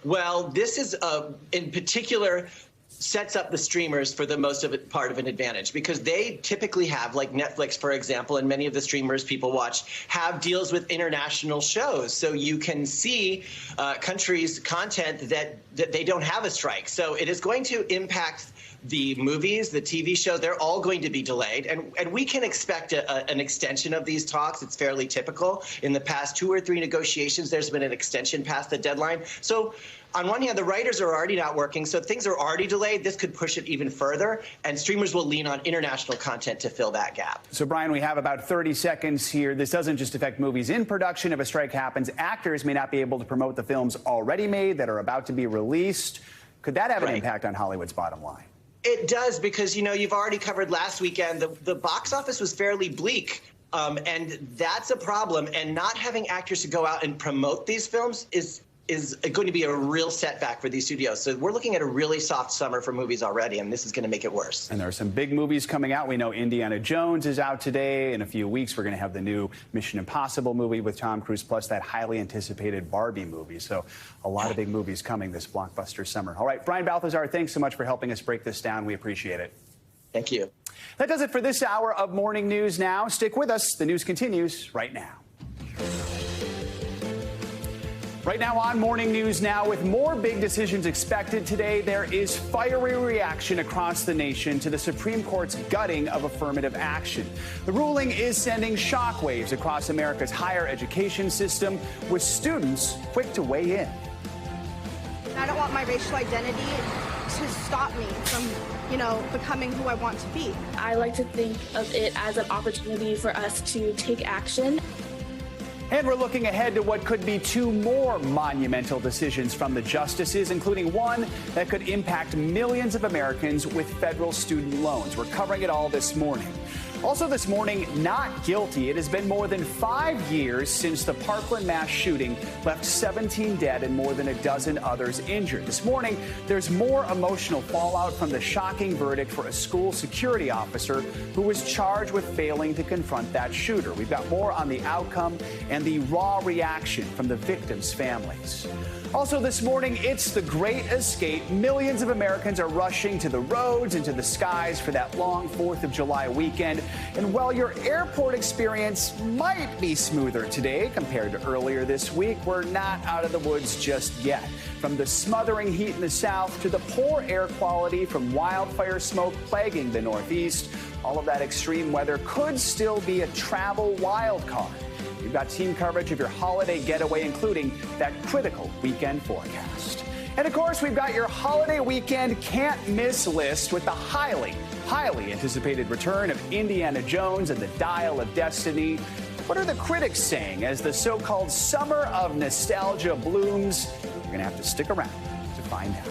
Well, this is in particular sets up the streamers for the most of it part of an advantage, because they typically have, like Netflix, for example, and many of the streamers people watch have deals with international shows. So you can see countries' content that they don't have a strike. So it is going to impact the movies, the TV show. They're all going to be delayed. And we can expect an extension of these talks. It's fairly typical. In the past 2 or 3 negotiations, there's been an extension past the deadline. So on one hand, the writers are already not working, so things are already delayed. This could push it even further, and streamers will lean on international content to fill that gap. So, Brian, we have about 30 seconds here. This doesn't just affect movies in production. If a strike happens, actors may not be able to promote the films already made that are about to be released. Could that have an impact on Hollywood's bottom line? It does, because, you know, you've already covered last weekend. The box office was fairly bleak, and that's a problem. And not having actors to go out and promote these films is going to be a real setback for these studios. So we're looking at a really soft summer for movies already, and this is going to make it worse. And there are some big movies coming out. We know Indiana Jones is out today. In a few weeks, we're going to have the new Mission Impossible movie with Tom Cruise, plus that highly anticipated Barbie movie. So a lot of big movies coming this blockbuster summer. All right, Brian Balthazar, thanks so much for helping us break this down. We appreciate it. Thank you. That does it for this hour of Morning News Now. Stick with us. The news continues right now. Right now on Morning News Now, with more big decisions expected today, there is fiery reaction across the nation to the Supreme Court's gutting of affirmative action. The ruling is sending shockwaves across America's higher education system, with students quick to weigh in. I don't want my racial identity to stop me from, becoming who I want to be. I like to think of it as an opportunity for us to take action. And we're looking ahead to what could be 2 more monumental decisions from the justices, including one that could impact millions of Americans with federal student loans. We're covering it all this morning. Also this morning, not guilty. It has been more than 5 years since the Parkland mass shooting left 17 dead and more than a dozen others injured. This morning, there's more emotional fallout from the shocking verdict for a school security officer who was charged with failing to confront that shooter. We've got more on the outcome and the raw reaction from the victims' families. Also this morning, it's the Great Escape. Millions of Americans are rushing to the roads and to the skies for that long 4th of July weekend. And while your airport experience might be smoother today compared to earlier this week, we're not out of the woods just yet. From the smothering heat in the south to the poor air quality from wildfire smoke plaguing the Northeast, all of that extreme weather could still be a travel wild card. We've got team coverage of your holiday getaway, including that critical weekend forecast. And of course, we've got your holiday weekend can't miss list with the highly anticipated return of Indiana Jones and the Dial of Destiny. What are the critics saying as the so-called summer of nostalgia blooms? You're going to have to stick around to find out.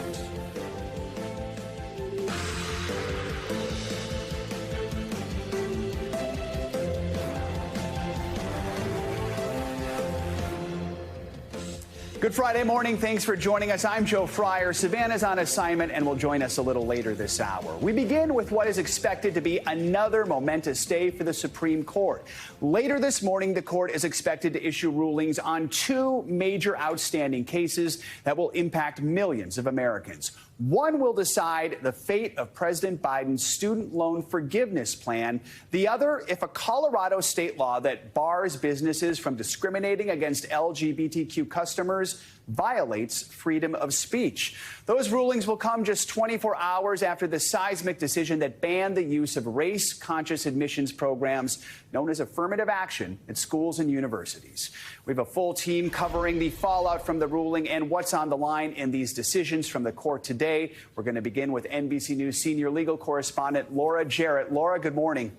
Good Friday morning. Thanks for joining us. I'm Joe Fryer. Savannah's on assignment and will join us a little later this hour. We begin with what is expected to be another momentous day for the Supreme Court. Later this morning, the court is expected to issue rulings on 2 major outstanding cases that will impact millions of Americans. One will decide the fate of President Biden's student loan forgiveness plan. The other, if a Colorado state law that bars businesses from discriminating against LGBTQ customers violates freedom of speech. Those rulings will come just 24 hours after the seismic decision that banned the use of race-conscious admissions programs known as affirmative action at schools and universities. We have a full team covering the fallout from the ruling and what's on the line in these decisions from the court today. We're going to begin with NBC News senior legal correspondent Laura Jarrett. Laura, good morning.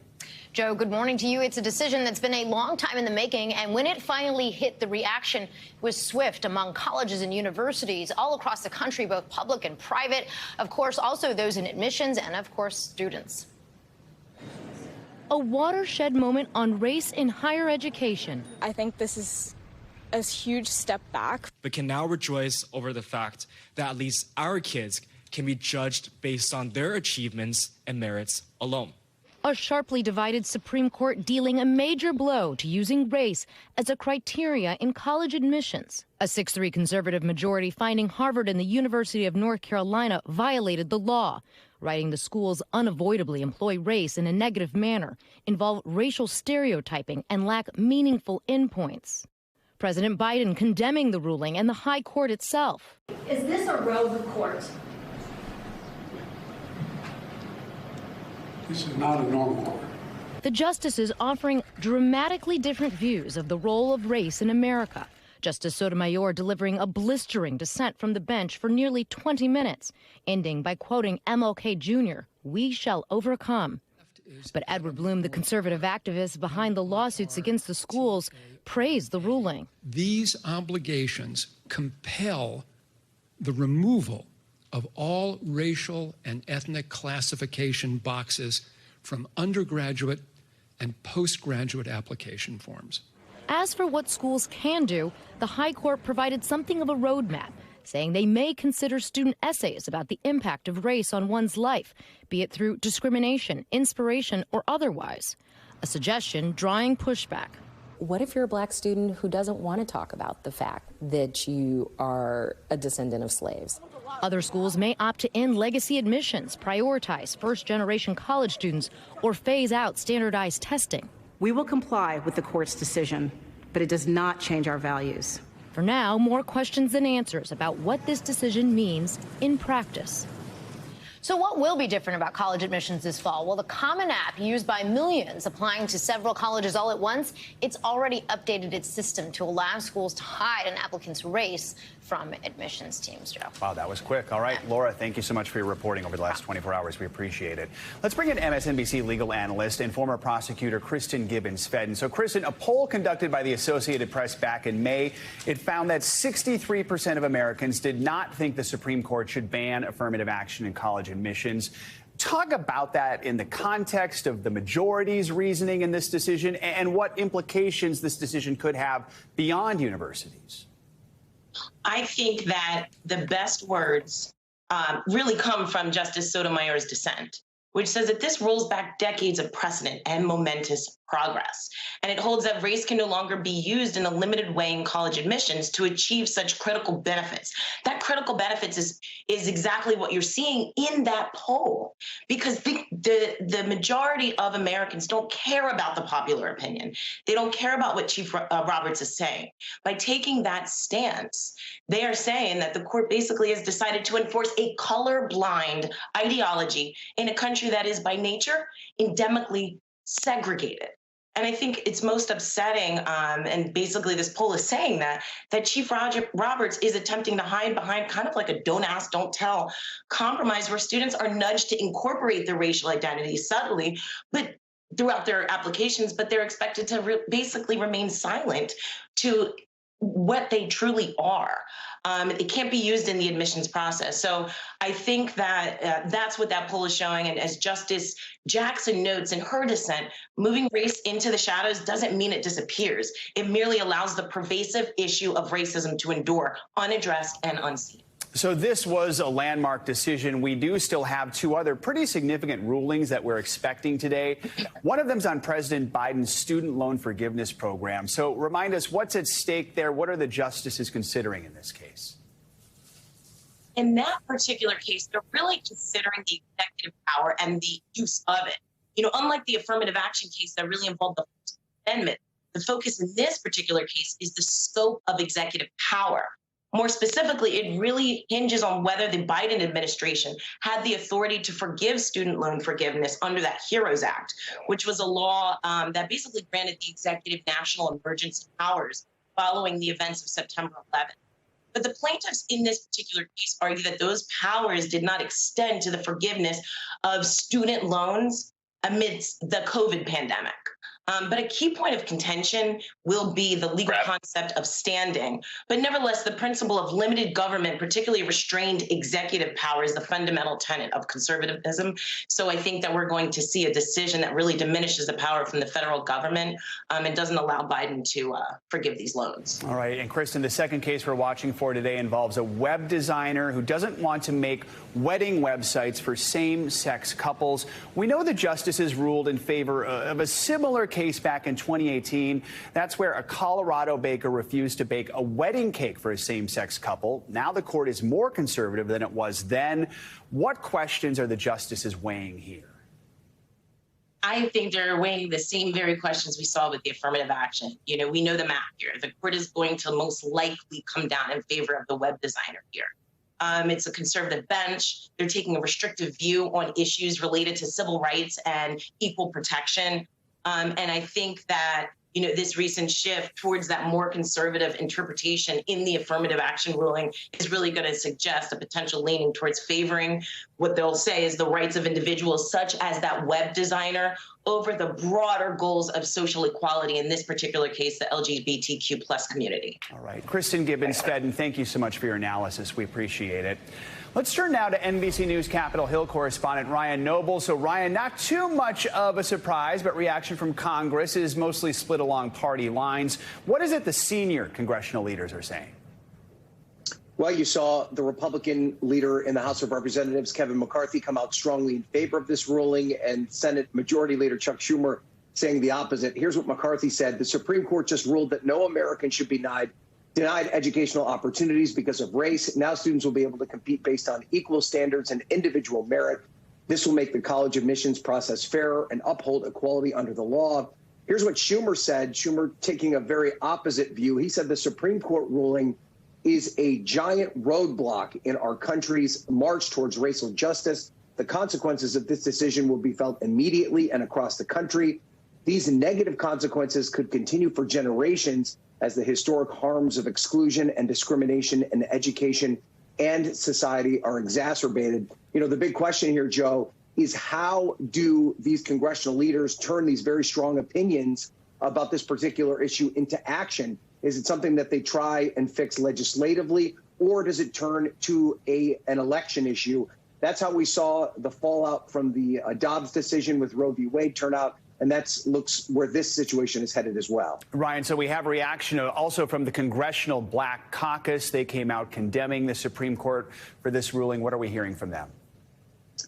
Joe, good morning to you. It's a decision that's been a long time in the making, and when it finally hit, the reaction was swift among colleges and universities all across the country, both public and private. Of course, also those in admissions and, of course, students. A watershed moment on race in higher education. I think this is a huge step back. But can now rejoice over the fact that at least our kids can be judged based on their achievements and merits alone. A sharply divided Supreme Court dealing a major blow to using race as a criteria in college admissions. A 6-3 conservative majority finding Harvard and the University of North Carolina violated the law, writing the schools unavoidably employ race in a negative manner, involve racial stereotyping, and lack meaningful endpoints. President Biden condemning the ruling and the high court itself. Is this a rogue court? This is not a normal court. The justices offering dramatically different views of the role of race in America. Justice Sotomayor delivering a blistering dissent from the bench for nearly 20 minutes, ending by quoting MLK Jr., "We shall overcome." But Edward Bloom, the conservative activist behind the lawsuits against the schools, praised the ruling. These obligations compel the removal of all racial and ethnic classification boxes from undergraduate and postgraduate application forms. As for what schools can do, the High Court provided something of a roadmap, saying they may consider student essays about the impact of race on one's life, be it through discrimination, inspiration, or otherwise. A suggestion drawing pushback. What if you're a black student who doesn't want to talk about the fact that you are a descendant of slaves? Other schools may opt to end legacy admissions, prioritize first-generation college students, or phase out standardized testing. We will comply with the court's decision, but it does not change our values. For now, more questions than answers about what this decision means in practice. So what will be different about college admissions this fall? Well, the Common App, used by millions applying to several colleges all at once, it's already updated its system to allow schools to hide an applicant's race from admissions teams, Joe. Wow, that was quick. All right, Laura, thank you so much for your reporting over the last 24 hours. We appreciate it. Let's bring in MSNBC legal analyst and former prosecutor Kristen Gibbons. Sven. So, Kristen, a poll conducted by the Associated Press back in May, it found that 63% of Americans did not think the Supreme Court should ban affirmative action in college admissions. Talk about that in the context of the majority's reasoning in this decision and what implications this decision could have beyond universities. I think that the best words really come from Justice Sotomayor's dissent, which says that this rolls back decades of precedent and momentous progress. And it holds that race can no longer be used in a limited way in college admissions to achieve such critical benefits. That critical benefits is exactly what you're seeing in that poll, because the majority of Americans don't care about the popular opinion. They don't care about what Chief Roberts is saying. By taking that stance, they are saying that the court basically has decided to enforce a colorblind ideology in a country that is by nature endemically segregated. And I think it's most upsetting, and basically this poll is saying that Chief Roberts is attempting to hide behind kind of like a don't ask, don't tell compromise where students are nudged to incorporate their racial identity subtly, but throughout their applications, but they're expected to basically remain silent to what they truly are. It can't be used in the admissions process. So I think that that's what that poll is showing. And as Justice Jackson notes in her dissent, moving race into the shadows doesn't mean it disappears. It merely allows the pervasive issue of racism to endure unaddressed and unseen. So this was a landmark decision. We do still have two other pretty significant rulings that we're expecting today. One of them's on President Biden's student loan forgiveness program. So remind us what's at stake there. What are the justices considering in this case? In that particular case, they're really considering the executive power and the use of it. You know, unlike the affirmative action case that really involved the First Amendment, the focus in this particular case is the scope of executive power. More specifically, it really hinges on whether the Biden administration had the authority to forgive student loan forgiveness under that HEROES Act, which was a law that basically granted the executive national emergency powers following the events of September 11th. But the plaintiffs in this particular case argue that those powers did not extend to the forgiveness of student loans amidst the COVID pandemic. But a key point of contention will be the legal concept of standing. But nevertheless, the principle of limited government, particularly restrained executive power, is the fundamental tenet of conservatism. So I think that we're going to see a decision that really diminishes the power from the federal government and doesn't allow Biden to forgive these loans. All right. And Kristen, the second case we're watching for today involves a web designer who doesn't want to make wedding websites for same-sex couples. We know the justices ruled in favor of a similar case back in 2018. That's where a Colorado baker refused to bake a wedding cake for a same-sex couple. Now the court is more conservative than it was then. What questions are the justices weighing here? I think they're weighing the same very questions we saw with the affirmative action. You know, we know the math here. The court is going to most likely come down in favor of the web designer here. It's a conservative bench. They're taking a restrictive view on issues related to civil rights and equal protection. And I think that, you know, this recent shift towards that more conservative interpretation in the affirmative action ruling is really going to suggest a potential leaning towards favoring what they'll say is the rights of individuals, such as that web designer, over the broader goals of social equality, in this particular case, the LGBTQ plus community. All right. Kristen, Gibbons, Sven, thank you so much for your analysis. We appreciate it. Let's turn now to NBC News Capitol Hill correspondent Ryan Noble. So, Ryan, not too much of a surprise, but reaction from Congress is mostly split along party lines. What is it the senior congressional leaders are saying? Well, you saw the Republican leader in the House of Representatives, Kevin McCarthy, come out strongly in favor of this ruling, and Senate Majority Leader Chuck Schumer saying the opposite. Here's what McCarthy said. The Supreme Court just ruled that no American should be denied educational opportunities because of race. Now students will be able to compete based on equal standards and individual merit. This will make the college admissions process fairer and uphold equality under the law. Here's what Schumer said. Schumer taking a very opposite view. He said the Supreme Court ruling is a giant roadblock in our country's march towards racial justice. The consequences of this decision will be felt immediately and across the country. These negative consequences could continue for generations as the historic harms of exclusion and discrimination in education and society are exacerbated. You know, the big question here, Joe, is how do these congressional leaders turn these very strong opinions about this particular issue into action? Is it something that they try and fix legislatively, or does it turn to an election issue? That's how we saw the fallout from the Dobbs decision with Roe v. Wade turn out. And that looks where this situation is headed as well. Ryan, so we have reaction also from the Congressional Black Caucus. They came out condemning the Supreme Court for this ruling. What are we hearing from them?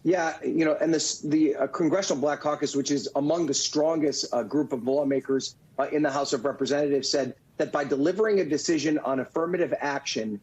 Yeah, you know, and the Congressional Black Caucus, which is among the strongest group of lawmakers in the House of Representatives, said that by delivering a decision on affirmative action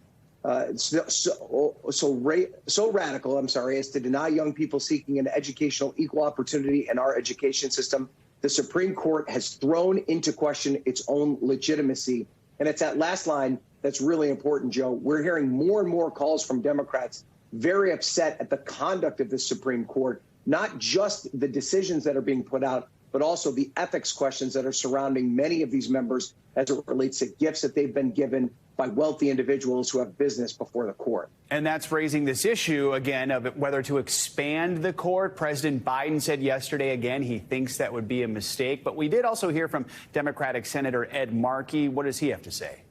so radical, as to deny young people seeking an educational equal opportunity in our education system, the Supreme Court has thrown into question its own legitimacy. And it's that last line that's really important, Joe. We're hearing more and more calls from Democrats very upset at the conduct of the Supreme Court, not just the decisions that are being put out, but also the ethics questions that are surrounding many of these members as it relates to gifts that they've been given by wealthy individuals who have business before the court. And that's raising this issue again of whether to expand the court. President Biden said yesterday again he thinks that would be a mistake. But we did also hear from Democratic Senator Ed Markey. What does he have to say?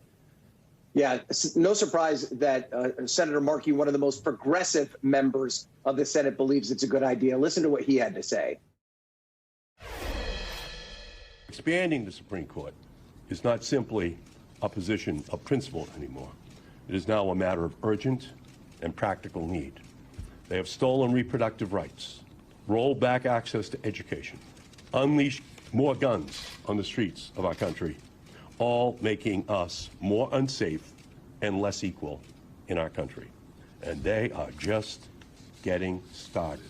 Yeah, no surprise that Senator Markey, one of the most progressive members of the Senate, believes it's a good idea. Listen to what he had to say. Expanding the Supreme Court is not simply a position of principle anymore. It is now a matter of urgent and practical need. They have stolen reproductive rights, rolled back access to education, unleashed more guns on the streets of our country, all making us more unsafe and less equal in our country. And they are just getting started.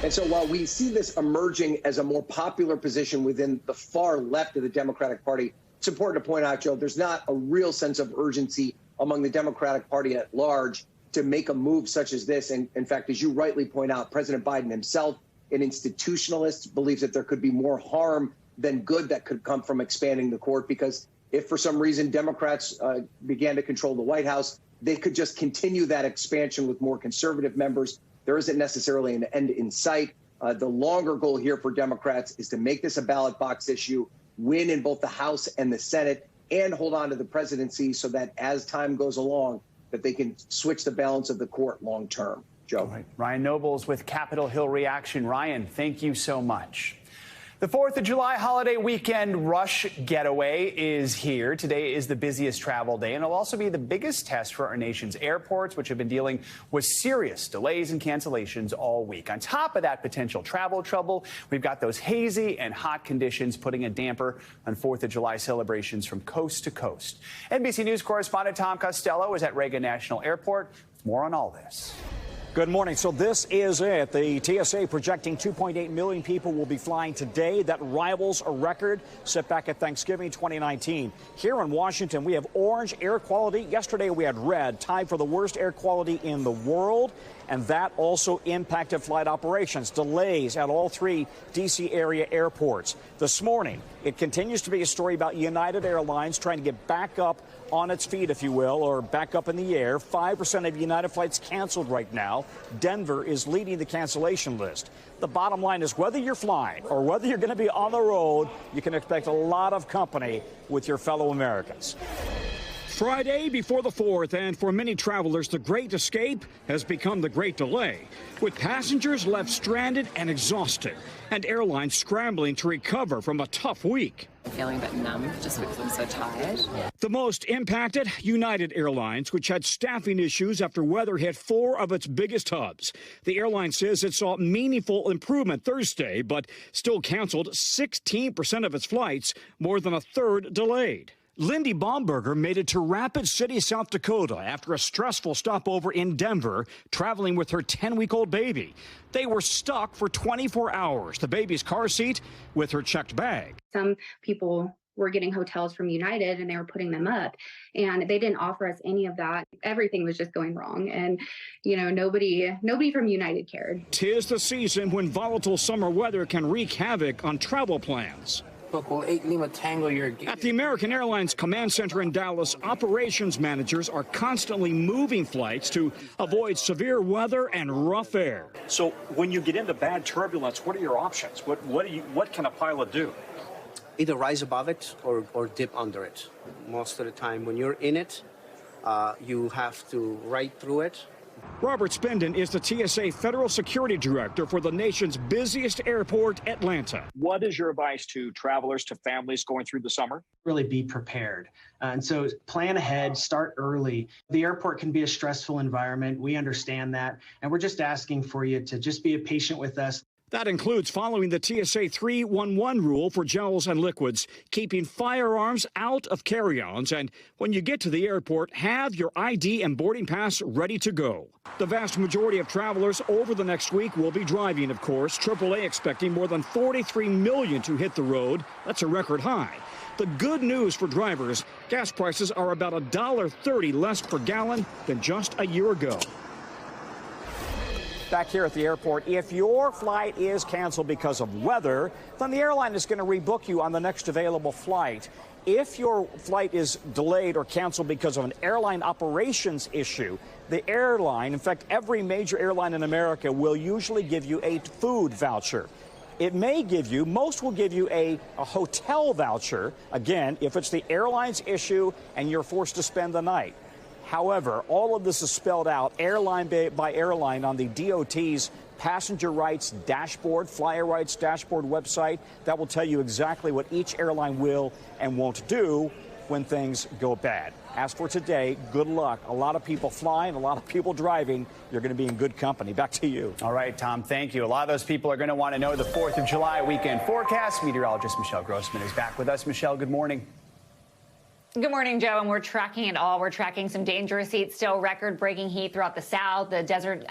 And so while we see this emerging as a more popular position within the far left of the Democratic Party, it's important to point out, Joe, there's not a real sense of urgency among the Democratic Party at large to make a move such as this. And in fact, as you rightly point out, President Biden himself, an institutionalist, believes that there could be more harm than good that could come from expanding the court, because if for some reason Democrats began to control the White House, they could just continue that expansion with more conservative members. There isn't necessarily an end in sight. The longer goal here for Democrats is to make this a ballot box issue, win in both the House and the Senate, and hold on to the presidency so that as time goes along, that they can switch the balance of the court long term. Joe. Right. Ryan Nobles with Capitol Hill Reaction. Ryan, thank you so much. The 4th of July holiday weekend rush getaway is here. Today is the busiest travel day, and it'll also be the biggest test for our nation's airports, which have been dealing with serious delays and cancellations all week. On top of that potential travel trouble, we've got those hazy and hot conditions putting a damper on 4th of July celebrations from coast to coast. NBC News correspondent Tom Costello is at Reagan National Airport with more on all this. Good morning. So this is it. The TSA projecting 2.8 million people will be flying today. That rivals a record set back at Thanksgiving 2019. Here in Washington, we have orange air quality. Yesterday, we had red, tied for the worst air quality in the world. And that also impacted flight operations, delays at all 3 D.C. area airports. This morning, it continues to be a story about United Airlines trying to get back up on its feet, if you will, or back up in the air. 5% of United flights canceled right now. Denver is leading the cancellation list. The bottom line is whether you're flying or whether you're going to be on the road, you can expect a lot of company with your fellow Americans. Friday before the 4th, and for many travelers, the great escape has become the great delay, with passengers left stranded and exhausted, and airlines scrambling to recover from a tough week. I'm feeling a bit numb just because I'm so tired. The most impacted, United Airlines, which had staffing issues after weather hit 4 of its biggest hubs. The airline says it saw meaningful improvement Thursday, but still canceled 16% of its flights, more than a third delayed. Lindy Baumberger made it to Rapid City, South Dakota after a stressful stopover in Denver, traveling with her 10-week-old baby. They were stuck for 24 hours, the baby's car seat with her checked bag. Some people were getting hotels from United and they were putting them up, and they didn't offer us any of that. Everything was just going wrong, and nobody from United cared. 'Tis the season when volatile summer weather can wreak havoc on travel plans. At the American Airlines Command Center in Dallas, operations managers are constantly moving flights to avoid severe weather and rough air. So when you get into bad turbulence, what are your options? What can a pilot do? Either rise above it or dip under it. Most of the time when you're in it, you have to ride through it. Robert Spendon is the TSA Federal Security Director for the nation's busiest airport, Atlanta. What is your advice to travelers, to families going through the summer? Really be prepared. And so plan ahead, start early. The airport can be a stressful environment. We understand that. And we're just asking for you to just be patient with us. That includes following the TSA 311 rule for gels and liquids, keeping firearms out of carry-ons, and when you get to the airport, have your ID and boarding pass ready to go. The vast majority of travelers over the next week will be driving, of course. AAA expecting more than 43 million to hit the road. That's a record high. The good news for drivers, gas prices are about $1.30 less per gallon than just a year ago. Back here at the airport, if your flight is canceled because of weather, then the airline is going to rebook you on the next available flight. If your flight is delayed or canceled because of an airline operations issue, the airline, in fact, every major airline in America will usually give you a food voucher. It may give you, most will give you a hotel voucher, again, if it's the airline's issue and you're forced to spend the night. However, all of this is spelled out airline by airline on the DOT's passenger rights dashboard, flyer rights dashboard website. That will tell you exactly what each airline will and won't do when things go bad. As for today, good luck. A lot of people flying, a lot of people driving. You're going to be in good company. Back to you. All right, Tom, thank you. A lot of those people are going to want to know the 4th of July weekend forecast. Meteorologist Michelle Grossman is back with us. Michelle, good morning. Good morning, Joe, and we're tracking it all. We're tracking some dangerous heat, still record-breaking heat throughout the south, the desert,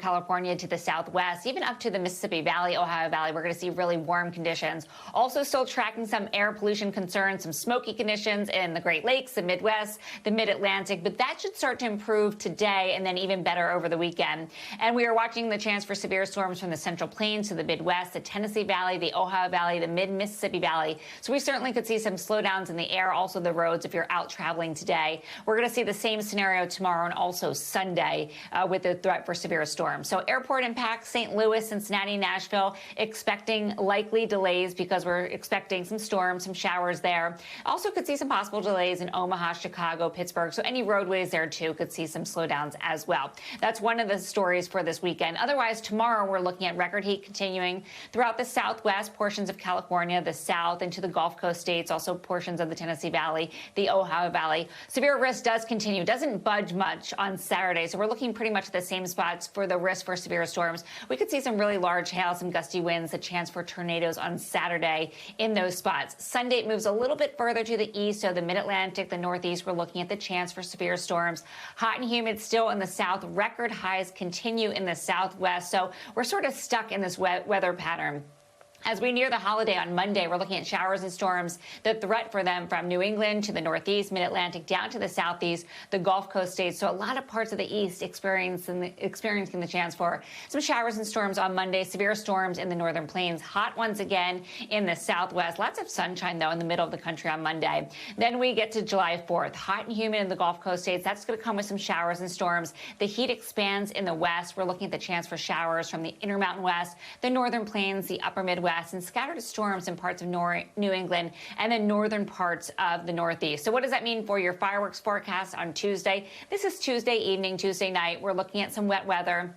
California to the southwest, even up to the Mississippi Valley, Ohio Valley. We're going to see really warm conditions. Also still tracking some air pollution concerns, some smoky conditions in the Great Lakes, the Midwest, the Mid-Atlantic, but that should start to improve today and then even better over the weekend. And we are watching the chance for severe storms from the Central Plains to the Midwest, the Tennessee Valley, the Ohio Valley, the Mid-Mississippi Valley. So we certainly could see some slowdowns in the air, also the road roads if you're out traveling today. We're going to see the same scenario tomorrow and also Sunday with the threat for severe storms. So airport impacts, St. Louis, Cincinnati, Nashville, expecting likely delays because we're expecting some storms, some showers there. Also could see some possible delays in Omaha, Chicago, Pittsburgh. So any roadways there too could see some slowdowns as well. That's one of the stories for this weekend. Otherwise, tomorrow we're looking at record heat continuing throughout the Southwest, portions of California, the South, into the Gulf Coast states, also portions of the Tennessee Valley, the Ohio Valley. Severe risk does continue, doesn't budge much on Saturday. So we're looking pretty much at the same spots for the risk for severe storms. We could see some really large hail, some gusty winds, a chance for tornadoes on Saturday in those spots. Sunday it moves a little bit further to the east, so the mid-Atlantic, the Northeast, we're looking at the chance for severe storms. Hot and humid still in the south. Record highs continue in the Southwest. So we're sort of stuck in this weather pattern. As we near the holiday on Monday, we're looking at showers and storms, the threat for them from New England to the Northeast, Mid-Atlantic, down to the Southeast, the Gulf Coast states. So a lot of parts of the East experiencing the chance for some showers and storms on Monday, severe storms in the Northern Plains, hot ones again in the Southwest. Lots of sunshine, though, in the middle of the country on Monday. Then we get to July 4th, hot and humid in the Gulf Coast states. That's going to come with some showers and storms. The heat expands in the West. We're looking at the chance for showers from the Intermountain West, the Northern Plains, the Upper Midwest, and scattered storms in parts of New England and the northern parts of the Northeast. So what does that mean for your fireworks forecast on Tuesday? This is Tuesday evening, Tuesday night. We're looking at some wet weather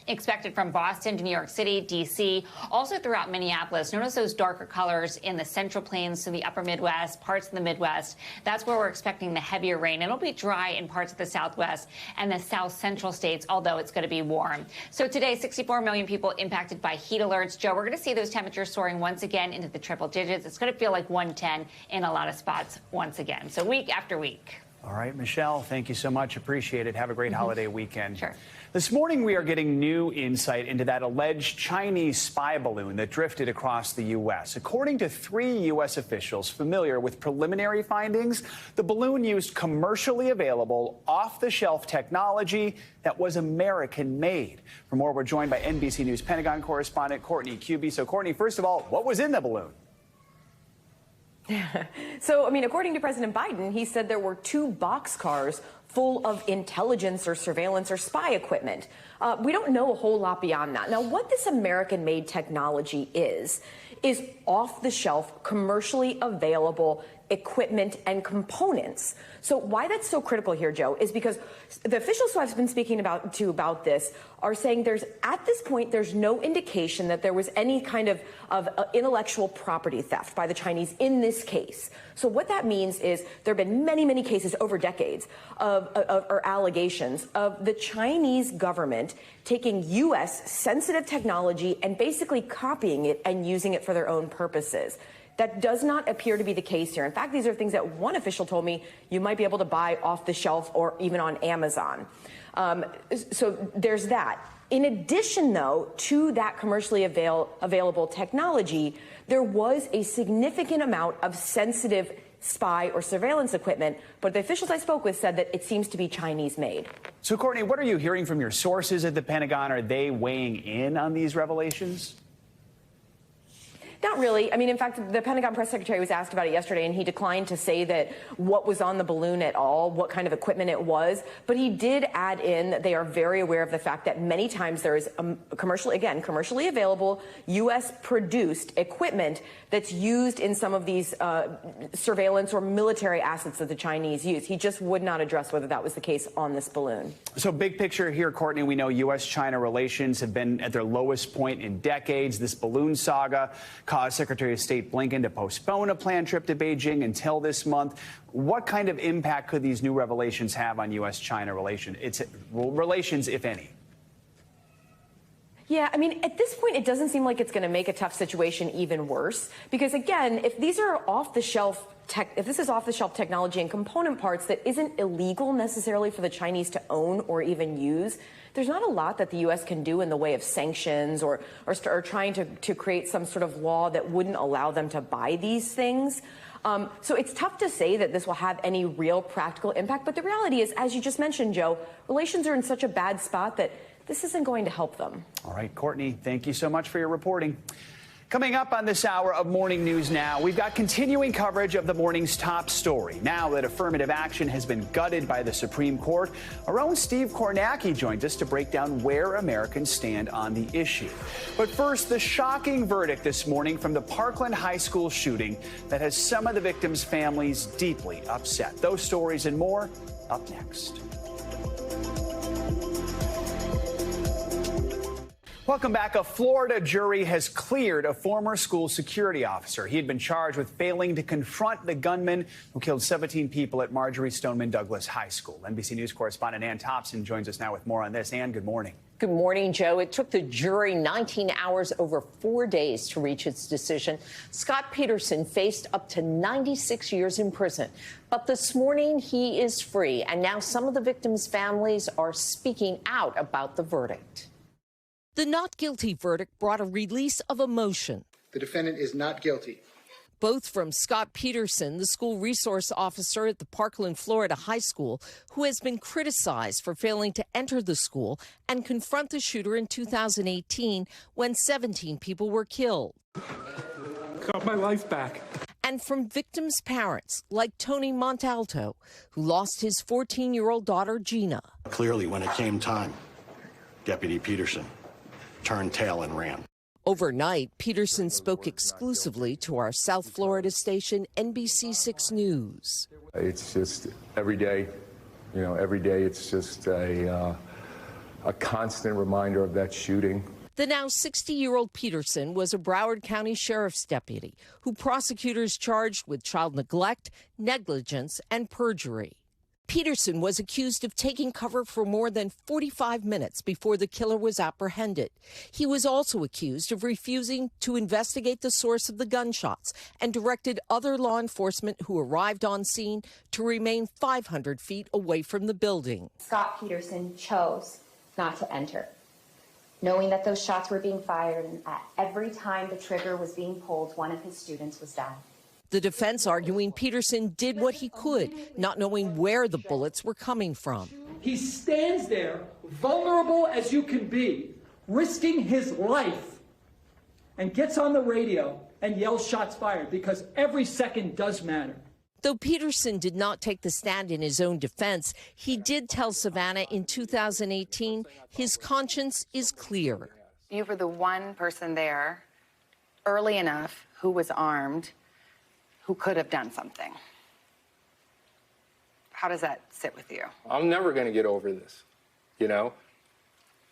expected from Boston to New York City, D.C., also throughout Minneapolis. Notice those darker colors in the Central Plains to the Upper Midwest, parts of the Midwest. That's where we're expecting the heavier rain. It'll be dry in parts of the Southwest and the South Central states, although it's going to be warm. So today, 64 million people impacted by heat alerts. Joe, we're going to see those temperatures soaring once again into the triple digits. It's going to feel like 110 in a lot of spots once again. So week after week. All right, Michelle, thank you so much. Appreciate it. Have a great holiday weekend. Sure. This morning, we are getting new insight into that alleged Chinese spy balloon that drifted across the U.S. According to 3 U.S. officials familiar with preliminary findings, the balloon used commercially available, off-the-shelf technology that was American-made. For more, we're joined by NBC News Pentagon correspondent Courtney Cubey. So, Courtney, first of all, what was in the balloon? So, according to President Biden, he said there were 2 boxcars full of intelligence or surveillance or spy equipment. We don't know a whole lot beyond that. Now, what this American-made technology is off-the-shelf, commercially available equipment and components. So why that's so critical here, Joe, is because the officials who I've been speaking about this are saying at this point, there's no indication that there was any kind of intellectual property theft by the Chinese in this case. So what that means is there have been many, many cases over decades or allegations of the Chinese government taking U.S. sensitive technology and basically copying it and using it for their own purposes. That does not appear to be the case here. In fact, these are things that one official told me you might be able to buy off the shelf or even on Amazon. So there's that. In addition, though, to that commercially available technology, there was a significant amount of sensitive spy or surveillance equipment, but the officials I spoke with said that it seems to be Chinese made. So, Courtney, what are you hearing from your sources at the Pentagon? Are they weighing in on these revelations? Not really. In fact, the Pentagon press secretary was asked about it yesterday, and he declined to say that what was on the balloon at all, what kind of equipment it was. But he did add in that they are very aware of the fact that many times there is commercially available U.S.-produced equipment that's used in some of these surveillance or military assets that the Chinese use. He just would not address whether that was the case on this balloon. So big picture here, Courtney, we know U.S.-China relations have been at their lowest point in decades. This balloon saga caused Secretary of State Blinken to postpone a planned trip to Beijing until this month. What kind of impact could these new revelations have on U.S.-China relations, if any? Yeah, at this point, it doesn't seem like it's going to make a tough situation even worse. Because, again, if these are off-the-shelf if this is off-the-shelf technology and component parts that isn't illegal necessarily for the Chinese to own or even use, there's not a lot that the U.S. can do in the way of sanctions or trying to create some sort of law that wouldn't allow them to buy these things. So it's tough to say that this will have any real practical impact. But the reality is, as you just mentioned, Joe, relations are in such a bad spot that this isn't going to help them. All right, Courtney, thank you so much for your reporting. Coming up on this hour of Morning News Now, we've got continuing coverage of the morning's top story. Now that affirmative action has been gutted by the Supreme Court, our own Steve Kornacki joins us to break down where Americans stand on the issue. But first, the shocking verdict this morning from the Parkland High School shooting that has some of the victims' families deeply upset. Those stories and more up next. Welcome back. A Florida jury has cleared a former school security officer. He had been charged with failing to confront the gunman who killed 17 people at Marjorie Stoneman Douglas High School. NBC News correspondent Ann Thompson joins us now with more on this. Ann, good morning. Good morning, Joe. It took the jury 19 hours over 4 days to reach its decision. Scott Peterson faced up to 96 years in prison. But this morning, he is free. And now some of the victims' families are speaking out about the verdict. The not guilty verdict brought a release of emotion. The defendant is not guilty. Both from Scott Peterson, the school resource officer at the Parkland, Florida High School, who has been criticized for failing to enter the school and confront the shooter in 2018 when 17 people were killed. Got my life back. And from victims' parents, like Tony Montalto, who lost his 14-year-old daughter, Gina. Clearly, when it came time, Deputy Peterson turned tail and ran. Overnight, Peterson spoke exclusively to our South Florida station, NBC 6 News. It's just every day, every day it's just a constant reminder of that shooting. The now 60-year-old Peterson was a Broward County Sheriff's deputy who prosecutors charged with child neglect, negligence, and perjury. Peterson was accused of taking cover for more than 45 minutes before the killer was apprehended. He was also accused of refusing to investigate the source of the gunshots and directed other law enforcement who arrived on scene to remain 500 feet away from the building. Scott Peterson chose not to enter, knowing that those shots were being fired, and at every time the trigger was being pulled, one of his students was down. The defense arguing Peterson did what he could, not knowing where the bullets were coming from. He stands there, vulnerable as you can be, risking his life, and gets on the radio and yells shots fired, because every second does matter. Though Peterson did not take the stand in his own defense, he did tell Savannah in 2018 his conscience is clear. You were the one person there early enough who was armed, who could have done something. How does that sit with you? I'm never going to get over this,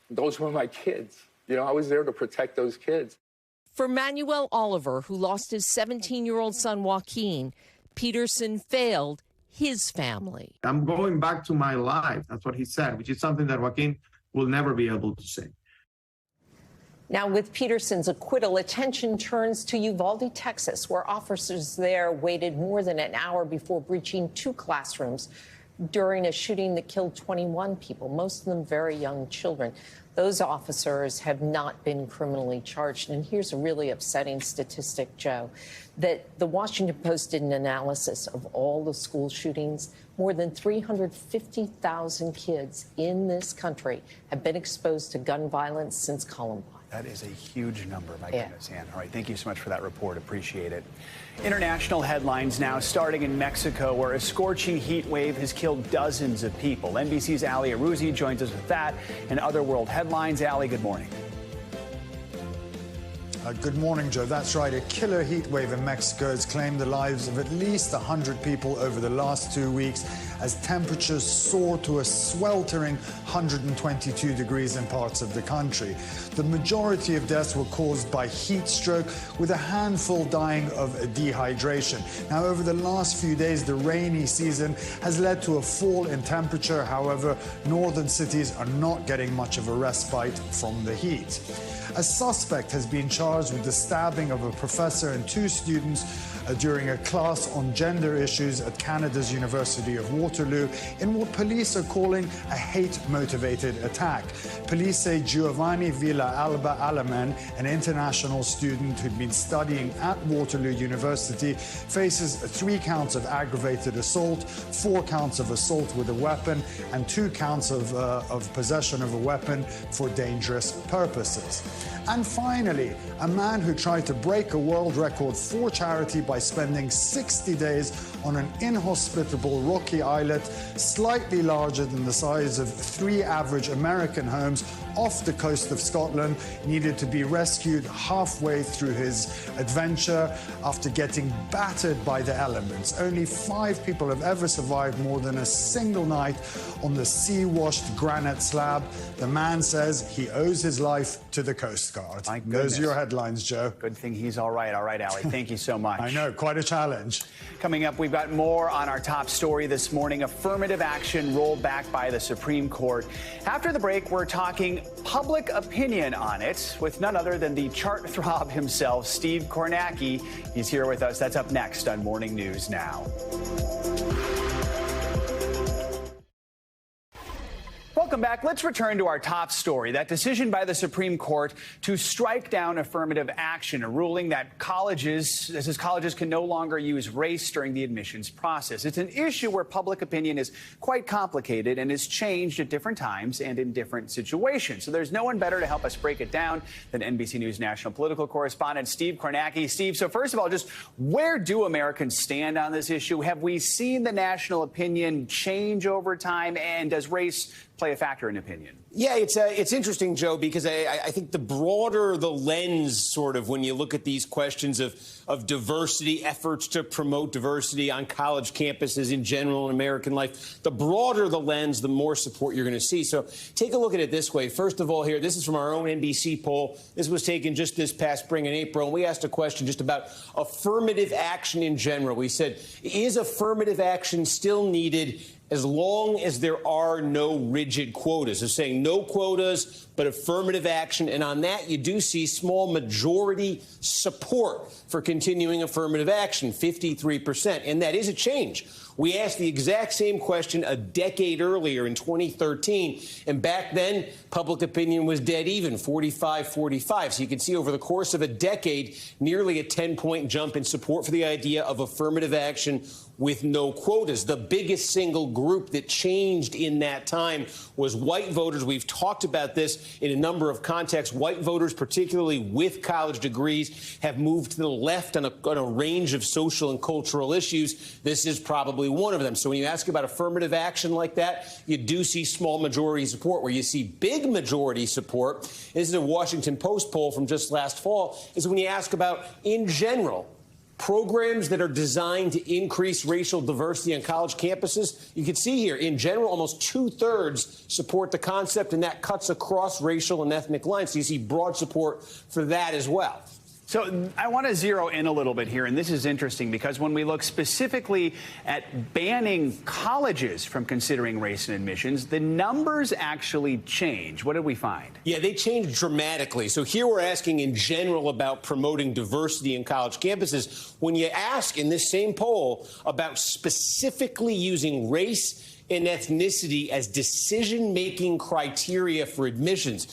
Those were my kids. I was there to protect those kids. For Manuel Oliver, who lost his 17-year-old son Joaquin, Peterson failed his family. I'm going back to my life. That's what he said, which is something that Joaquin will never be able to say. Now, with Peterson's acquittal, attention turns to Uvalde, Texas, where officers there waited more than an hour before breaching 2 classrooms during a shooting that killed 21 people, most of them very young children. Those officers have not been criminally charged. And here's a really upsetting statistic, Joe, that the Washington Post did an analysis of all the school shootings. More than 350,000 kids in this country have been exposed to gun violence since Columbine. That is a huge number, my goodness, Ann. All right, thank you so much for that report. Appreciate it. International headlines now, starting in Mexico, where a scorching heat wave has killed dozens of people. NBC's Ali Aruzzi joins us with that and other world headlines. Ali, good morning. Good morning, Joe. That's right. A killer heat wave in Mexico has claimed the lives of at least 100 people over the last 2 weeks as temperatures soar to a sweltering 122 degrees in parts of the country. The majority of deaths were caused by heat stroke, with a handful dying of dehydration. Now, over the last few days, the rainy season has led to a fall in temperature. However, northern cities are not getting much of a respite from the heat. A suspect has been charged with the stabbing of a professor and 2 students during a class on gender issues at Canada's University of Waterloo in what police are calling a hate-motivated attack. Police say Giovanni Villa-Alba Alamen, an international student who'd been studying at Waterloo University, faces 3 counts of aggravated assault, 4 counts of assault with a weapon, and 2 counts of possession of a weapon for dangerous purposes. And finally, a man who tried to break a world record for charity by spending 60 days on an inhospitable rocky islet slightly larger than the size of 3 average American homes off the coast of Scotland, needed to be rescued halfway through his adventure after getting battered by the elements. Only 5 people have ever survived more than a single night on the sea-washed granite slab. The man says he owes his life to the Coast Guard. Those are your headlines, Joe. Good thing he's all right. All right, Ali. Thank you so much. I know, quite a challenge. Coming up, we've got more on our top story this morning. Affirmative action rolled back by the Supreme Court. After the break, we're talking public opinion on it with none other than the chart throb himself, Steve Kornacki. He's here with us. That's up next on Morning News Now. Welcome back. Let's return to our top story, that decision by the Supreme Court to strike down affirmative action, a ruling that colleges can no longer use race during the admissions process. It's an issue where public opinion is quite complicated and is changed at different times and in different situations. So there's no one better to help us break it down than NBC News national political correspondent Steve Kornacki. Steve, so first of all, just where do Americans stand on this issue? Have we seen the national opinion change over time? And does race play a factor in opinion? Yeah, it's interesting, Joe, because I think the broader the lens, sort of, when you look at these questions of diversity, efforts to promote diversity on college campuses in general in American life, the broader the lens, the more support you're going to see. So take a look at it this way. First of all, here, this is from our own NBC poll. This was taken just this past spring in April, and we asked a question just about affirmative action in general. We said, is affirmative action still needed as long as there are no rigid quotas? So saying no quotas, but affirmative action. And on that, you do see small majority support for continuing affirmative action, 53%. And that is a change. We asked the exact same question a decade earlier in 2013, and back then, public opinion was dead even, 45-45. So you can see over the course of a decade, nearly a 10-point jump in support for the idea of affirmative action with no quotas. The biggest single group that changed in that time was white voters. We've talked about this in a number of contexts. White voters, particularly with college degrees, have moved to the left on a range of social and cultural issues. This is probably one of them. So when you ask about affirmative action like that, you do see small majority support. Where you see big majority support, this is a Washington Post poll from just last fall, is when you ask about, in general, programs that are designed to increase racial diversity on college campuses. You can see here, in general, almost 2/3 support the concept, and that cuts across racial and ethnic lines. So you see broad support for that as well. So I want to zero in a little bit here, and this is interesting because when we look specifically at banning colleges from considering race in admissions, the numbers actually change. What did we find? Yeah, they changed dramatically. So here we're asking in general about promoting diversity in college campuses. When you ask in this same poll about specifically using race and ethnicity as decision-making criteria for admissions.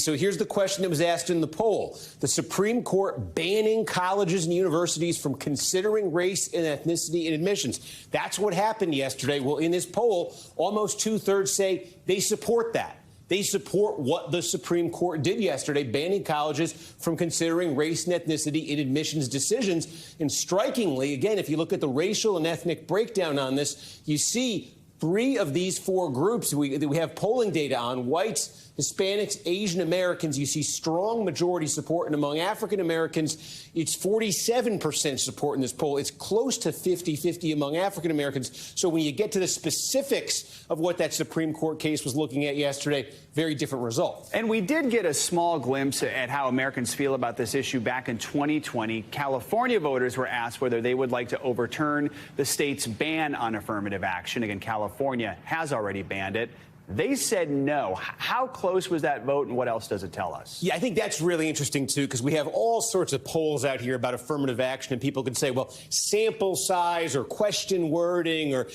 So here's the question that was asked in the poll. The Supreme Court banning colleges and universities from considering race and ethnicity in admissions. That's what happened yesterday. Well, in this poll, almost 2/3 say they support that. They support what the Supreme Court did yesterday, banning colleges from considering race and ethnicity in admissions decisions. And strikingly, again, if you look at the racial and ethnic breakdown on this, you see 3 of these 4 groups we have polling data on, whites, Hispanics, Asian Americans, you see strong majority support. And among African Americans, it's 47% support in this poll. It's close to 50-50 among African Americans. So when you get to the specifics of what that Supreme Court case was looking at yesterday, very different result. And we did get a small glimpse at how Americans feel about this issue back in 2020. California voters were asked whether they would like to overturn the state's ban on affirmative action. Again, California has already banned it. They said no. How close was that vote, and what else does it tell us? Yeah, I think that's really interesting, too, because we have all sorts of polls out here about affirmative action, and people can say, well, sample size or question wording or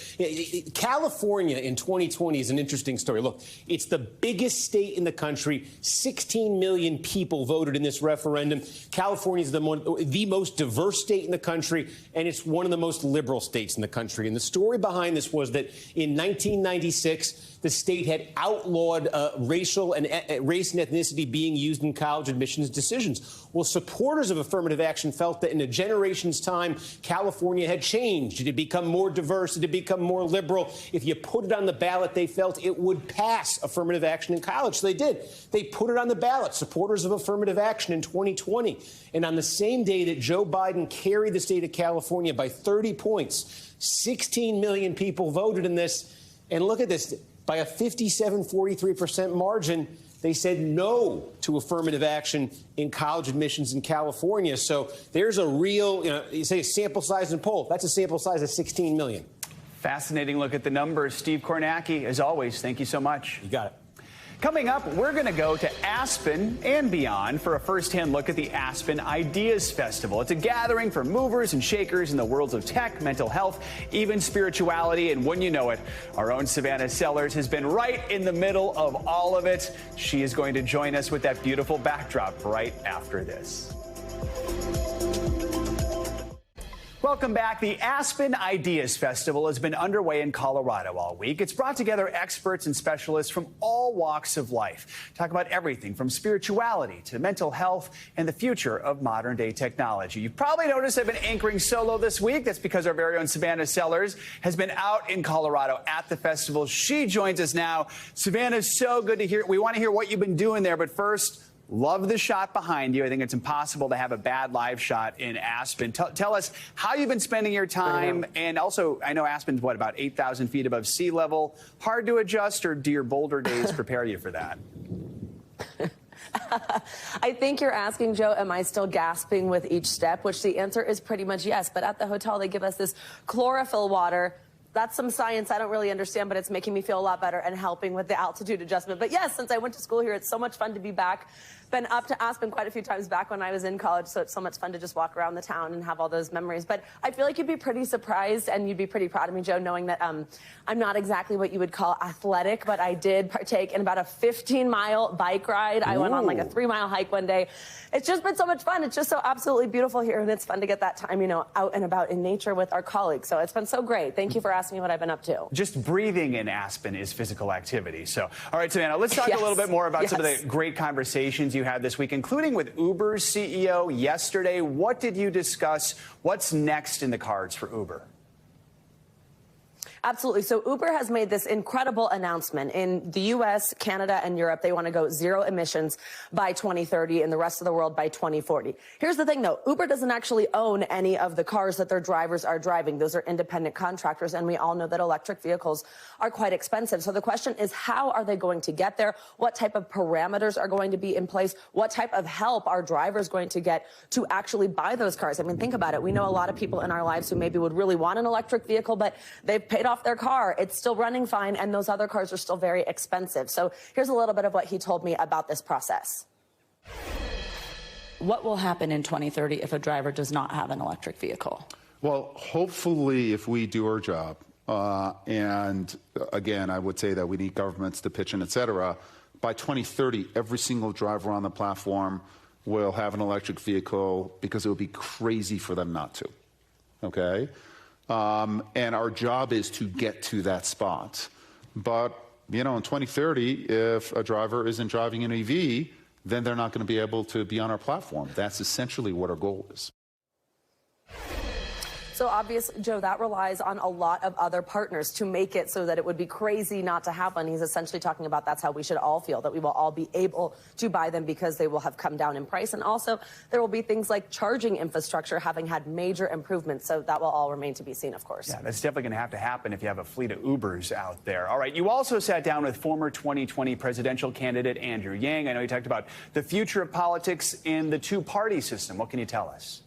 California in 2020 is an interesting story. Look, it's the biggest state in the country. 16 million people voted in this referendum. California is the most diverse state in the country, and it's one of the most liberal states in the country. And the story behind this was that in 1996, the state had outlawed race and ethnicity being used in college admissions decisions. Well, supporters of affirmative action felt that in a generation's time, California had changed. It had become more diverse. It had become more liberal. If you put it on the ballot, they felt it would pass affirmative action in college. So they did. They put it on the ballot, supporters of affirmative action in 2020. And on the same day that Joe Biden carried the state of California by 30 points, 16 million people voted in this. And look at this. By a 43% margin, they said no to affirmative action in college admissions in California. So there's a real, you say sample size in poll. That's a sample size of 16 million. Fascinating look at the numbers. Steve Kornacki, as always, thank you so much. You got it. Coming up, we're going to go to Aspen and beyond for a first-hand look at the Aspen Ideas Festival. It's a gathering for movers and shakers in the worlds of tech, mental health, even spirituality. And when you know it, our own Savannah Sellers has been right in the middle of all of it. She is going to join us with that beautiful backdrop right after this. Welcome back. The Aspen Ideas Festival has been underway in Colorado all week. It's brought together experts and specialists from all walks of life. Talk about everything from spirituality to mental health and the future of modern day technology. You've probably noticed I've been anchoring solo this week. That's because our very own Savannah Sellers has been out in Colorado at the festival. She joins us now. Savannah, so good to hear. We want to hear what you've been doing there. But first, love the shot behind you. I think it's impossible to have a bad live shot in Aspen. Tell us how you've been spending your time. And also, I know Aspen's, what, about 8,000 feet above sea level. Hard to adjust, or do your Boulder days prepare you for that? I think you're asking, Joe, am I still gasping with each step? Which the answer is pretty much yes. But at the hotel, they give us this chlorophyll water. That's some science I don't really understand, but it's making me feel a lot better and helping with the altitude adjustment. But yes, since I went to school here, it's so much fun to be back. Been up to Aspen quite a few times back when I was in college, so it's so much fun to just walk around the town and have all those memories. But I feel like you'd be pretty surprised, and you'd be pretty proud of me, Joe, knowing that I'm not exactly what you would call athletic, but I did partake in about a 15-mile bike ride. I went on like a 3-mile hike one day. It's just been so much fun. It's just so absolutely beautiful here, and it's fun to get that time, out and about in nature with our colleagues. So it's been so great. Thank you for asking me what I've been up to. Just breathing in Aspen is physical activity. So, all right, Savannah, let's talk a little bit more about some of the great conversations you had this week, including with Uber's CEO yesterday. What did you discuss? What's next in the cards for Uber? Absolutely. So Uber has made this incredible announcement. In the U.S., Canada, and Europe, they want to go zero emissions by 2030, and the rest of the world by 2040. Here's the thing, though. Uber doesn't actually own any of the cars that their drivers are driving. Those are independent contractors, and we all know that electric vehicles are quite expensive. So the question is, how are they going to get there? What type of parameters are going to be in place? What type of help are drivers going to get to actually buy those cars? I mean, think about it. We know a lot of people in our lives who maybe would really want an electric vehicle, but they've paid off their car. It's still running fine, and those other cars are still very expensive. So here's a little bit of what he told me about this process. What will happen in 2030 if a driver does not have an electric vehicle? Well, hopefully, if we do our job, and again, I would say that we need governments to pitch in, et cetera, by 2030, every single driver on the platform will have an electric vehicle, because it would be crazy for them not to. Okay? And our job is to get to that spot. But, in 2030, if a driver isn't driving an EV, then they're not going to be able to be on our platform. That's essentially what our goal is. So obviously, Joe, that relies on a lot of other partners to make it so that it would be crazy not to have one. He's essentially talking about that's how we should all feel, that we will all be able to buy them because they will have come down in price. And also, there will be things like charging infrastructure having had major improvements. So that will all remain to be seen, of course. Yeah, that's definitely going to happen if you have a fleet of Ubers out there. All right, you also sat down with former 2020 presidential candidate Andrew Yang. I know you talked about the future of politics in the two-party system. What can you tell us?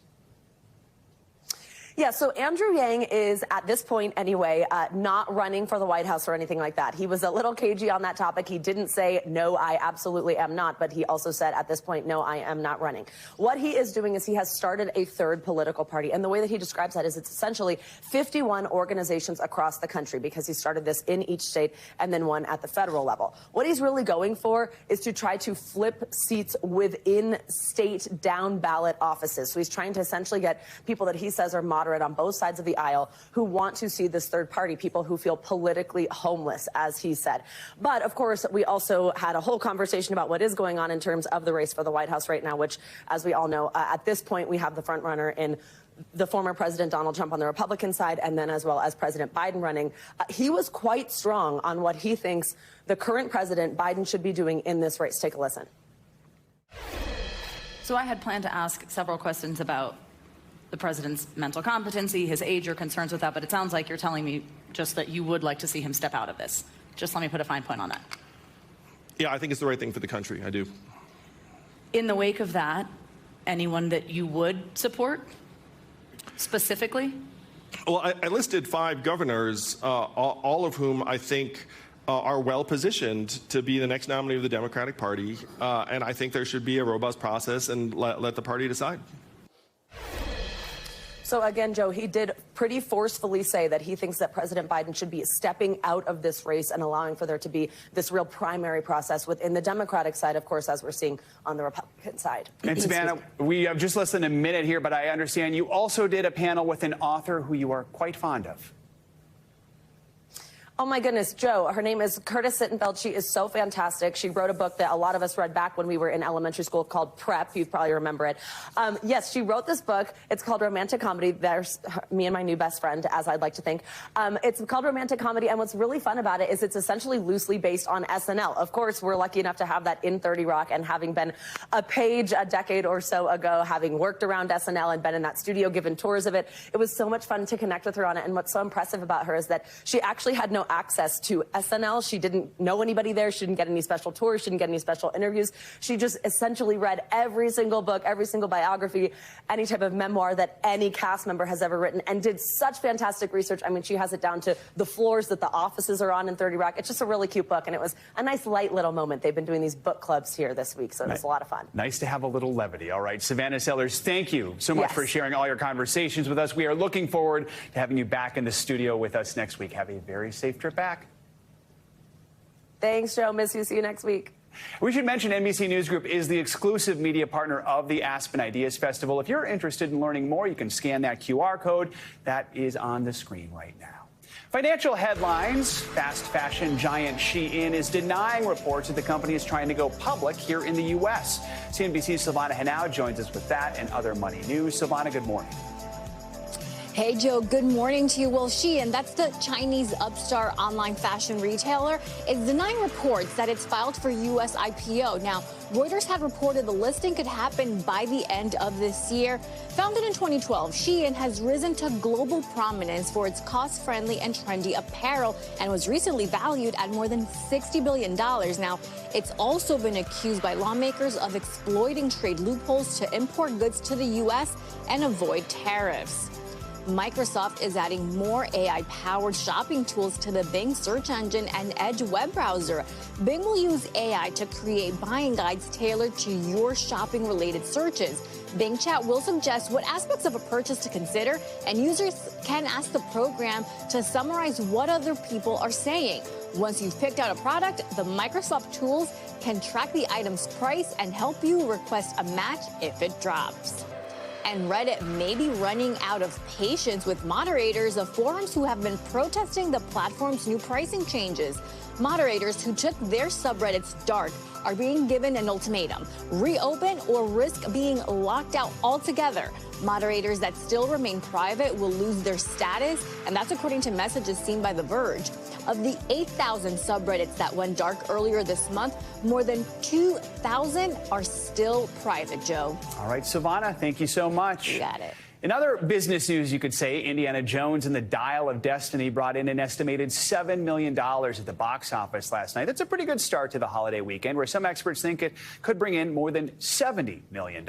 Yeah, so Andrew Yang is, at this point anyway, not running for the White House or anything like that. He was a little cagey on that topic. He didn't say, no, I absolutely am not, but he also said at this point, no, I am not running. What he is doing is he has started a third political party, and the way that he describes that is it's essentially 51 organizations across the country, because he started this in each state and then one at the federal level. What he's really going for is to try to flip seats within state down ballot offices. So he's trying to essentially get people that he says are moderate on both sides of the aisle who want to see this third party, people who feel politically homeless, as he said. But of course, we also had a whole conversation about what is going on in terms of the race for the White House right now, which, as we all know, at this point, we have the front runner in the former President Donald Trump on the Republican side, and then as well as President Biden running. He was quite strong on what he thinks the current President Biden should be doing in this race. Take a listen. So I had planned to ask several questions about the president's mental competency, his age, or concerns with that, but it sounds like you're telling me just that you would like to see him step out of this. Just let me put a fine point on that. Yeah, I think it's the right thing for the country. I do. In the wake of that, anyone that you would support specifically? Well, I listed 5 governors, all of whom I think are well positioned to be the next nominee of the Democratic Party, and I think there should be a robust process and let the party decide. So again, Joe, he did pretty forcefully say that he thinks that President Biden should be stepping out of this race and allowing for there to be this real primary process within the Democratic side, of course, as we're seeing on the Republican side. And Savannah, we have just less than a minute here, but I understand you also did a panel with an author who you are quite fond of. Oh, my goodness, Joe. Her name is Curtis Sittenfeld. She is so fantastic. She wrote a book that a lot of us read back when we were in elementary school called Prep. You probably remember it. Yes, she wrote this book. It's called Romantic Comedy. There's me and my new best friend, as I'd like to think. It's called Romantic Comedy, and what's really fun about it is it's essentially loosely based on SNL. Of course, we're lucky enough to have that in 30 Rock, and having been a page a decade or so ago, having worked around SNL and been in that studio, given tours of it, it was so much fun to connect with her on it. And what's so impressive about her is that she actually had no access to SNL. She didn't know anybody there. She didn't get any special tours. She didn't get any special interviews. She just essentially read every single book, every single biography, any type of memoir that any cast member has ever written, and did such fantastic research. I mean, she has it down to the floors that the offices are on in 30 Rock. It's just a really cute book, and it was a nice, light little moment. They've been doing these book clubs here this week, so it was a lot of fun. Nice to have a little levity. All right, Savannah Sellers, thank you so much for sharing all your conversations with us. We are looking forward to having you back in the studio with us next week. Have a very safe trip back. Thanks, Joe. Miss you. See you next week. We should mention NBC News Group is the exclusive media partner of the Aspen Ideas Festival. If you're interested in learning more, you can scan that QR code that is on the screen right now. Financial headlines. Fast fashion giant Shein is denying reports that the company is trying to go public here in the U.S. CNBC's Silvana Henao joins us with that and other money news. Silvana, good morning. Hey, Joe, good morning to you. Well, Shein, that's the Chinese upstart online fashion retailer, is denying reports that it's filed for U.S. IPO. Now, Reuters had reported the listing could happen by the end of this year. Founded in 2012, Shein has risen to global prominence for its cost-friendly and trendy apparel and was recently valued at more than $60 billion. Now, it's also been accused by lawmakers of exploiting trade loopholes to import goods to the U.S. and avoid tariffs. Microsoft is adding more AI-powered shopping tools to the Bing search engine and Edge web browser. Bing will use AI to create buying guides tailored to your shopping-related searches. Bing Chat will suggest what aspects of a purchase to consider, and users can ask the program to summarize what other people are saying. Once you've picked out a product, the Microsoft tools can track the item's price and help you request a match if it drops. And Reddit may be running out of patience with moderators of forums who have been protesting the platform's new pricing changes. Moderators who took their subreddits dark are being given an ultimatum: reopen or risk being locked out altogether. Moderators that still remain private will lose their status, and that's according to messages seen by The Verge. Of the 8,000 subreddits that went dark earlier this month, more than 2,000 are still private, Joe. All right, Silvana, thank you so much. You got it. In other business news, you could say, Indiana Jones and the Dial of Destiny brought in an estimated $7 million at the box office last night. That's a pretty good start to the holiday weekend, where some experts think it could bring in more than $70 million.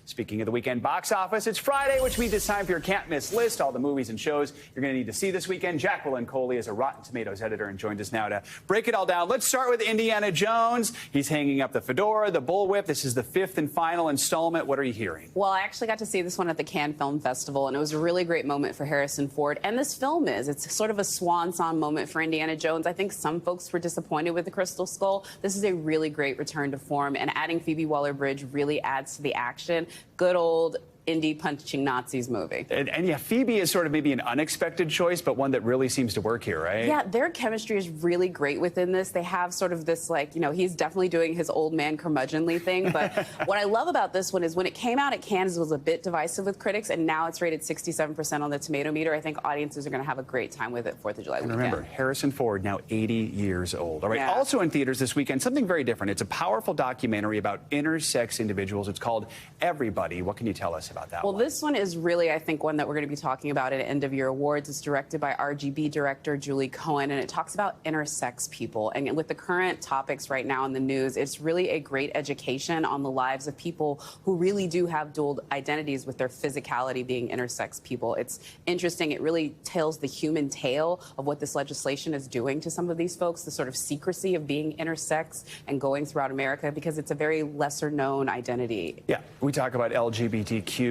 Speaking of the weekend box office, it's Friday, which means it's time for your can't-miss list, all the movies and shows you're going to need to see this weekend. Jacqueline Coley is a Rotten Tomatoes editor and joins us now to break it all down. Let's start with Indiana Jones. He's hanging up the fedora, the bullwhip. This is the 5th and final installment. What are you hearing? Well, I actually got to see this one at the Cannes Film Festival, and it was a really great moment for Harrison Ford. And this film it's sort of a swan song moment for Indiana Jones. I think some folks were disappointed with the Crystal Skull. This is a really great return to form, and adding Phoebe Waller-Bridge really adds to the action. Good old Indy punching Nazis movie. And yeah, Phoebe is sort of maybe an unexpected choice, but one that really seems to work here, right? Yeah, their chemistry is really great within this. They have sort of this, like, you know, he's definitely doing his old man curmudgeonly thing. But what I love about this one is when it came out at Cannes, it was a bit divisive with critics, and now it's rated 67% on the tomato meter. I think audiences are going to have a great time with it 4th of July weekend. Remember, Harrison Ford, now 80 years old. All right, Yeah. Also in theaters this weekend, something very different. It's a powerful documentary about intersex individuals. It's called Everybody. What can you tell us about that Well, one? this one is really, I think, one that we're going to be talking about at end-of-year awards. It's directed by RGB director Julie Cohen, and it talks about intersex people. And with the current topics right now in the news, it's really a great education on the lives of people who really do have dual identities, with their physicality being intersex people. It's interesting. It really tells the human tale of what this legislation is doing to some of these folks, the sort of secrecy of being intersex and going throughout America, because it's a very lesser-known identity. Yeah, we talk about LGBTQIA.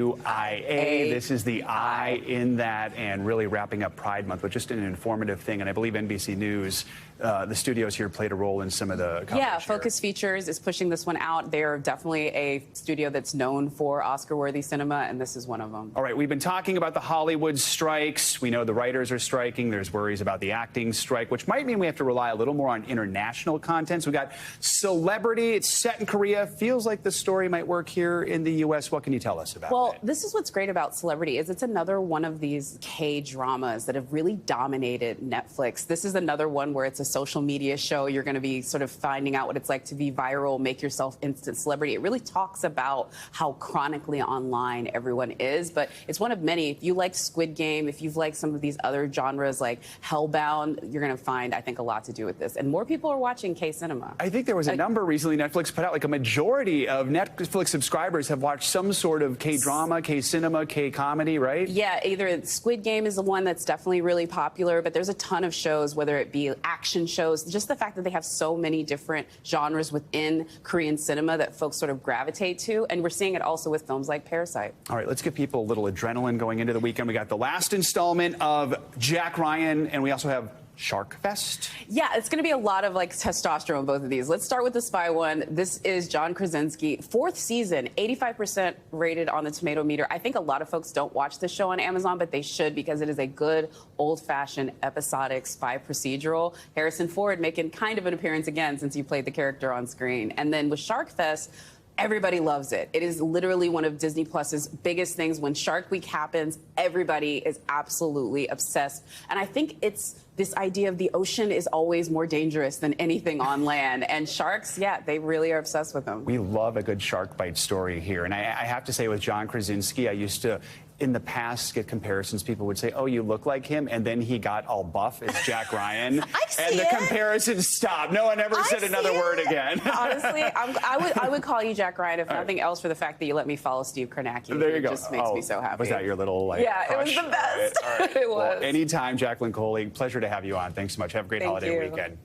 This is the I in that, and really wrapping up Pride Month with just an informative thing. And I believe NBC News, the studios here, played a role in some of the coverage. Yeah, Focus Features is pushing this one out. They're definitely a studio that's known for Oscar-worthy cinema, and this is one of them. All right, we've been talking about the Hollywood strikes. We know the writers are striking. There's worries about the acting strike, which might mean we have to rely a little more on international content. So we got Celebrity. It's set in Korea. Feels like the story might work here in the U.S. What can you tell us about Well, it? this is what's great about Celebrity is it's another one of these K-dramas that have really dominated Netflix. This is another one where it's a social media show. You're going to be sort of finding out what it's like to be viral, make yourself instant celebrity. It really talks about how chronically online everyone is, but it's one of many. If you like Squid Game, if you've liked some of these other genres like Hellbound, you're going to find, I think, a lot to do with this. And more people are watching K-cinema. I think there was a number recently Netflix put out, like a majority of Netflix subscribers have watched some sort of K-drama, K-cinema, K-comedy, right? Yeah, either Squid Game is the one that's definitely really popular, but there's a ton of shows, whether it be action shows, just the fact that they have so many different genres within Korean cinema that folks sort of gravitate to, and we're seeing it also with films like Parasite. All right, let's give people a little adrenaline going into the weekend. We got the last installment of Jack Ryan, and we also have Shark Fest. Yeah, it's going to be a lot of like testosterone, both of these. Let's start with the spy one. This is John Krasinski, 4th season, 85% rated on the tomato meter. I think a lot of folks don't watch this show on Amazon, but they should, because it is a good old-fashioned episodic spy procedural. Harrison Ford making kind of an appearance again since he played the character on screen. And then with Shark Fest, everybody loves it. It is literally one of Disney Plus's biggest things. When Shark Week happens, everybody is absolutely obsessed. And I think it's this idea of the ocean is always more dangerous than anything on land. And sharks, yeah, they really are obsessed with them. We love a good shark bite story here. And I have to say, with John Krasinski, I used to, in the past, get comparisons. People would say, oh, you look like him. And then he got all buff as Jack Ryan. And the comparisons stopped. No one ever said another word again. Honestly, I would call you Jack Ryan, if nothing else, for the fact that you let me follow Steve Kornacki. There you go. It just makes me so happy. Was that your little, like, yeah, crush? it was the best. All right. It was. Well, anytime, Jacqueline Coley. Pleasure to have you on. Thanks so much. Have a great Thank holiday you. weekend.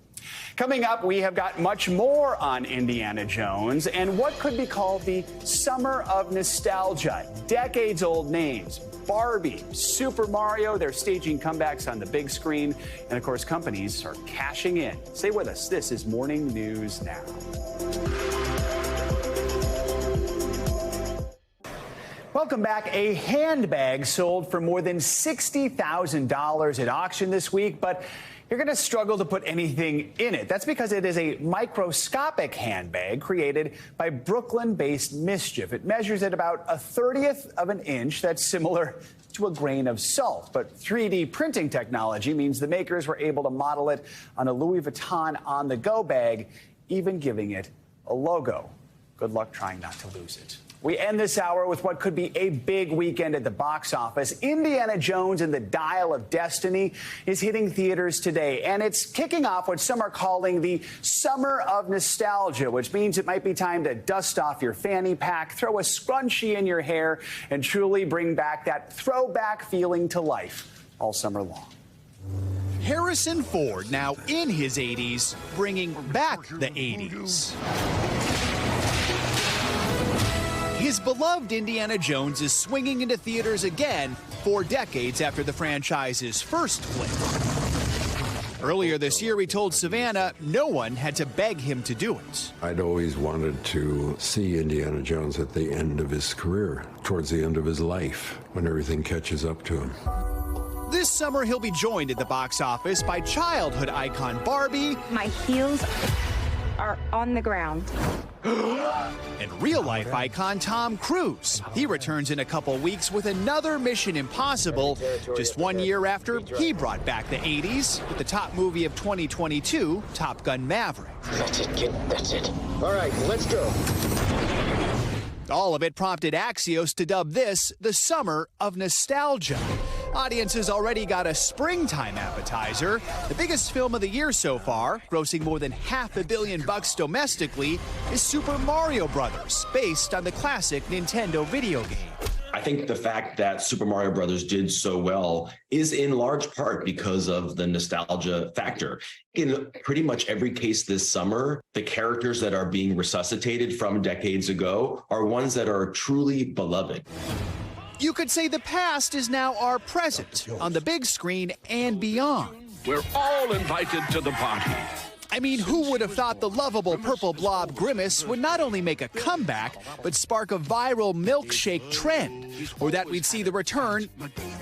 Coming up, we have got much more on Indiana Jones and what could be called the summer of nostalgia. Decades-old names. Barbie, Super Mario, they're staging comebacks on the big screen. And, of course, companies are cashing in. Stay with us. This is Morning News Now. Welcome back. A handbag sold for more than $60,000 at auction this week, but you're going to struggle to put anything in it. That's because it is a microscopic handbag created by Brooklyn-based Mischief. It measures at about 1/30th of an inch. That's similar to a grain of salt. But 3D printing technology means the makers were able to model it on a Louis Vuitton on-the-go bag, even giving it a logo. Good luck trying not to lose it. We end this hour with what could be a big weekend at the box office. Indiana Jones and the Dial of Destiny is hitting theaters today, and it's kicking off what some are calling the Summer of Nostalgia, which means it might be time to dust off your fanny pack, throw a scrunchie in your hair, and truly bring back that throwback feeling to life all summer long. Harrison Ford, now in his 80s, bringing back the 80s. His beloved Indiana Jones is swinging into theaters again 4 decades after the franchise's first flick. Earlier this year, he told Savannah no one had to beg him to do it. I'd always wanted to see Indiana Jones at the end of his career, towards the end of his life, when everything catches up to him. This summer, he'll be joined at the box office by childhood icon Barbie. My heels are on the ground. And real-life icon Tom Cruise. He returns in a couple weeks with another Mission Impossible, just 1 year after he brought back the 80s with the top movie of 2022, Top Gun Maverick. That's it, kid. That's it. All right, let's go. All of it prompted Axios to dub this the Summer of Nostalgia. Audiences already got a springtime appetizer. The biggest film of the year so far, grossing more than $500 million domestically, is Super Mario Bros., based on the classic Nintendo video game. I think the fact that Super Mario Brothers did so well is in large part because of the nostalgia factor. In pretty much every case this summer, the characters that are being resuscitated from decades ago are ones that are truly beloved. You could say the past is now our present on the big screen and beyond. We're all invited to the party. I mean, who would have thought the lovable purple blob Grimace would not only make a comeback, but spark a viral milkshake trend? Or that we'd see the return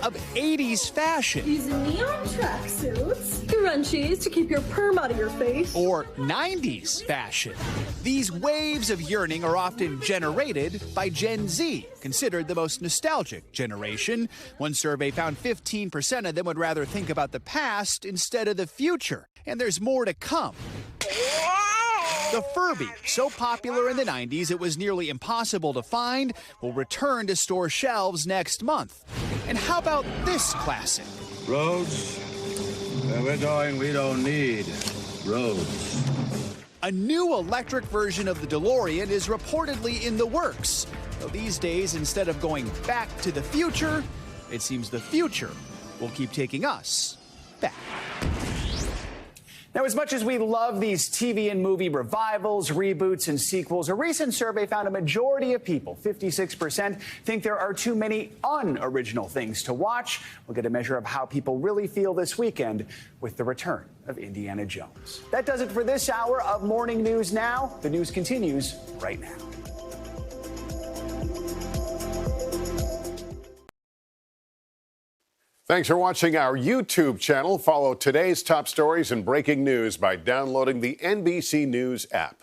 of 80s fashion. These neon tracksuits, crunchies to keep your perm out of your face. Or 90s fashion. These waves of yearning are often generated by Gen Z, considered the most nostalgic generation. One survey found 15% of them would rather think about the past instead of the future. And there's more to come. The Furby, so popular in the 90s it was nearly impossible to find, will return to store shelves next month. And how about this classic? Roads, where we're going, we don't need roads. A new electric version of the DeLorean is reportedly in the works. Though these days, instead of going back to the future, it seems the future will keep taking us back. Now, as much as we love these TV and movie revivals, reboots, and sequels, a recent survey found a majority of people, 56%, think there are too many unoriginal things to watch. We'll get a measure of how people really feel this weekend with the return of Indiana Jones. That does it for this hour of Morning News Now. The news continues right now. Thanks for watching our YouTube channel. Follow today's top stories and breaking news by downloading the NBC News app.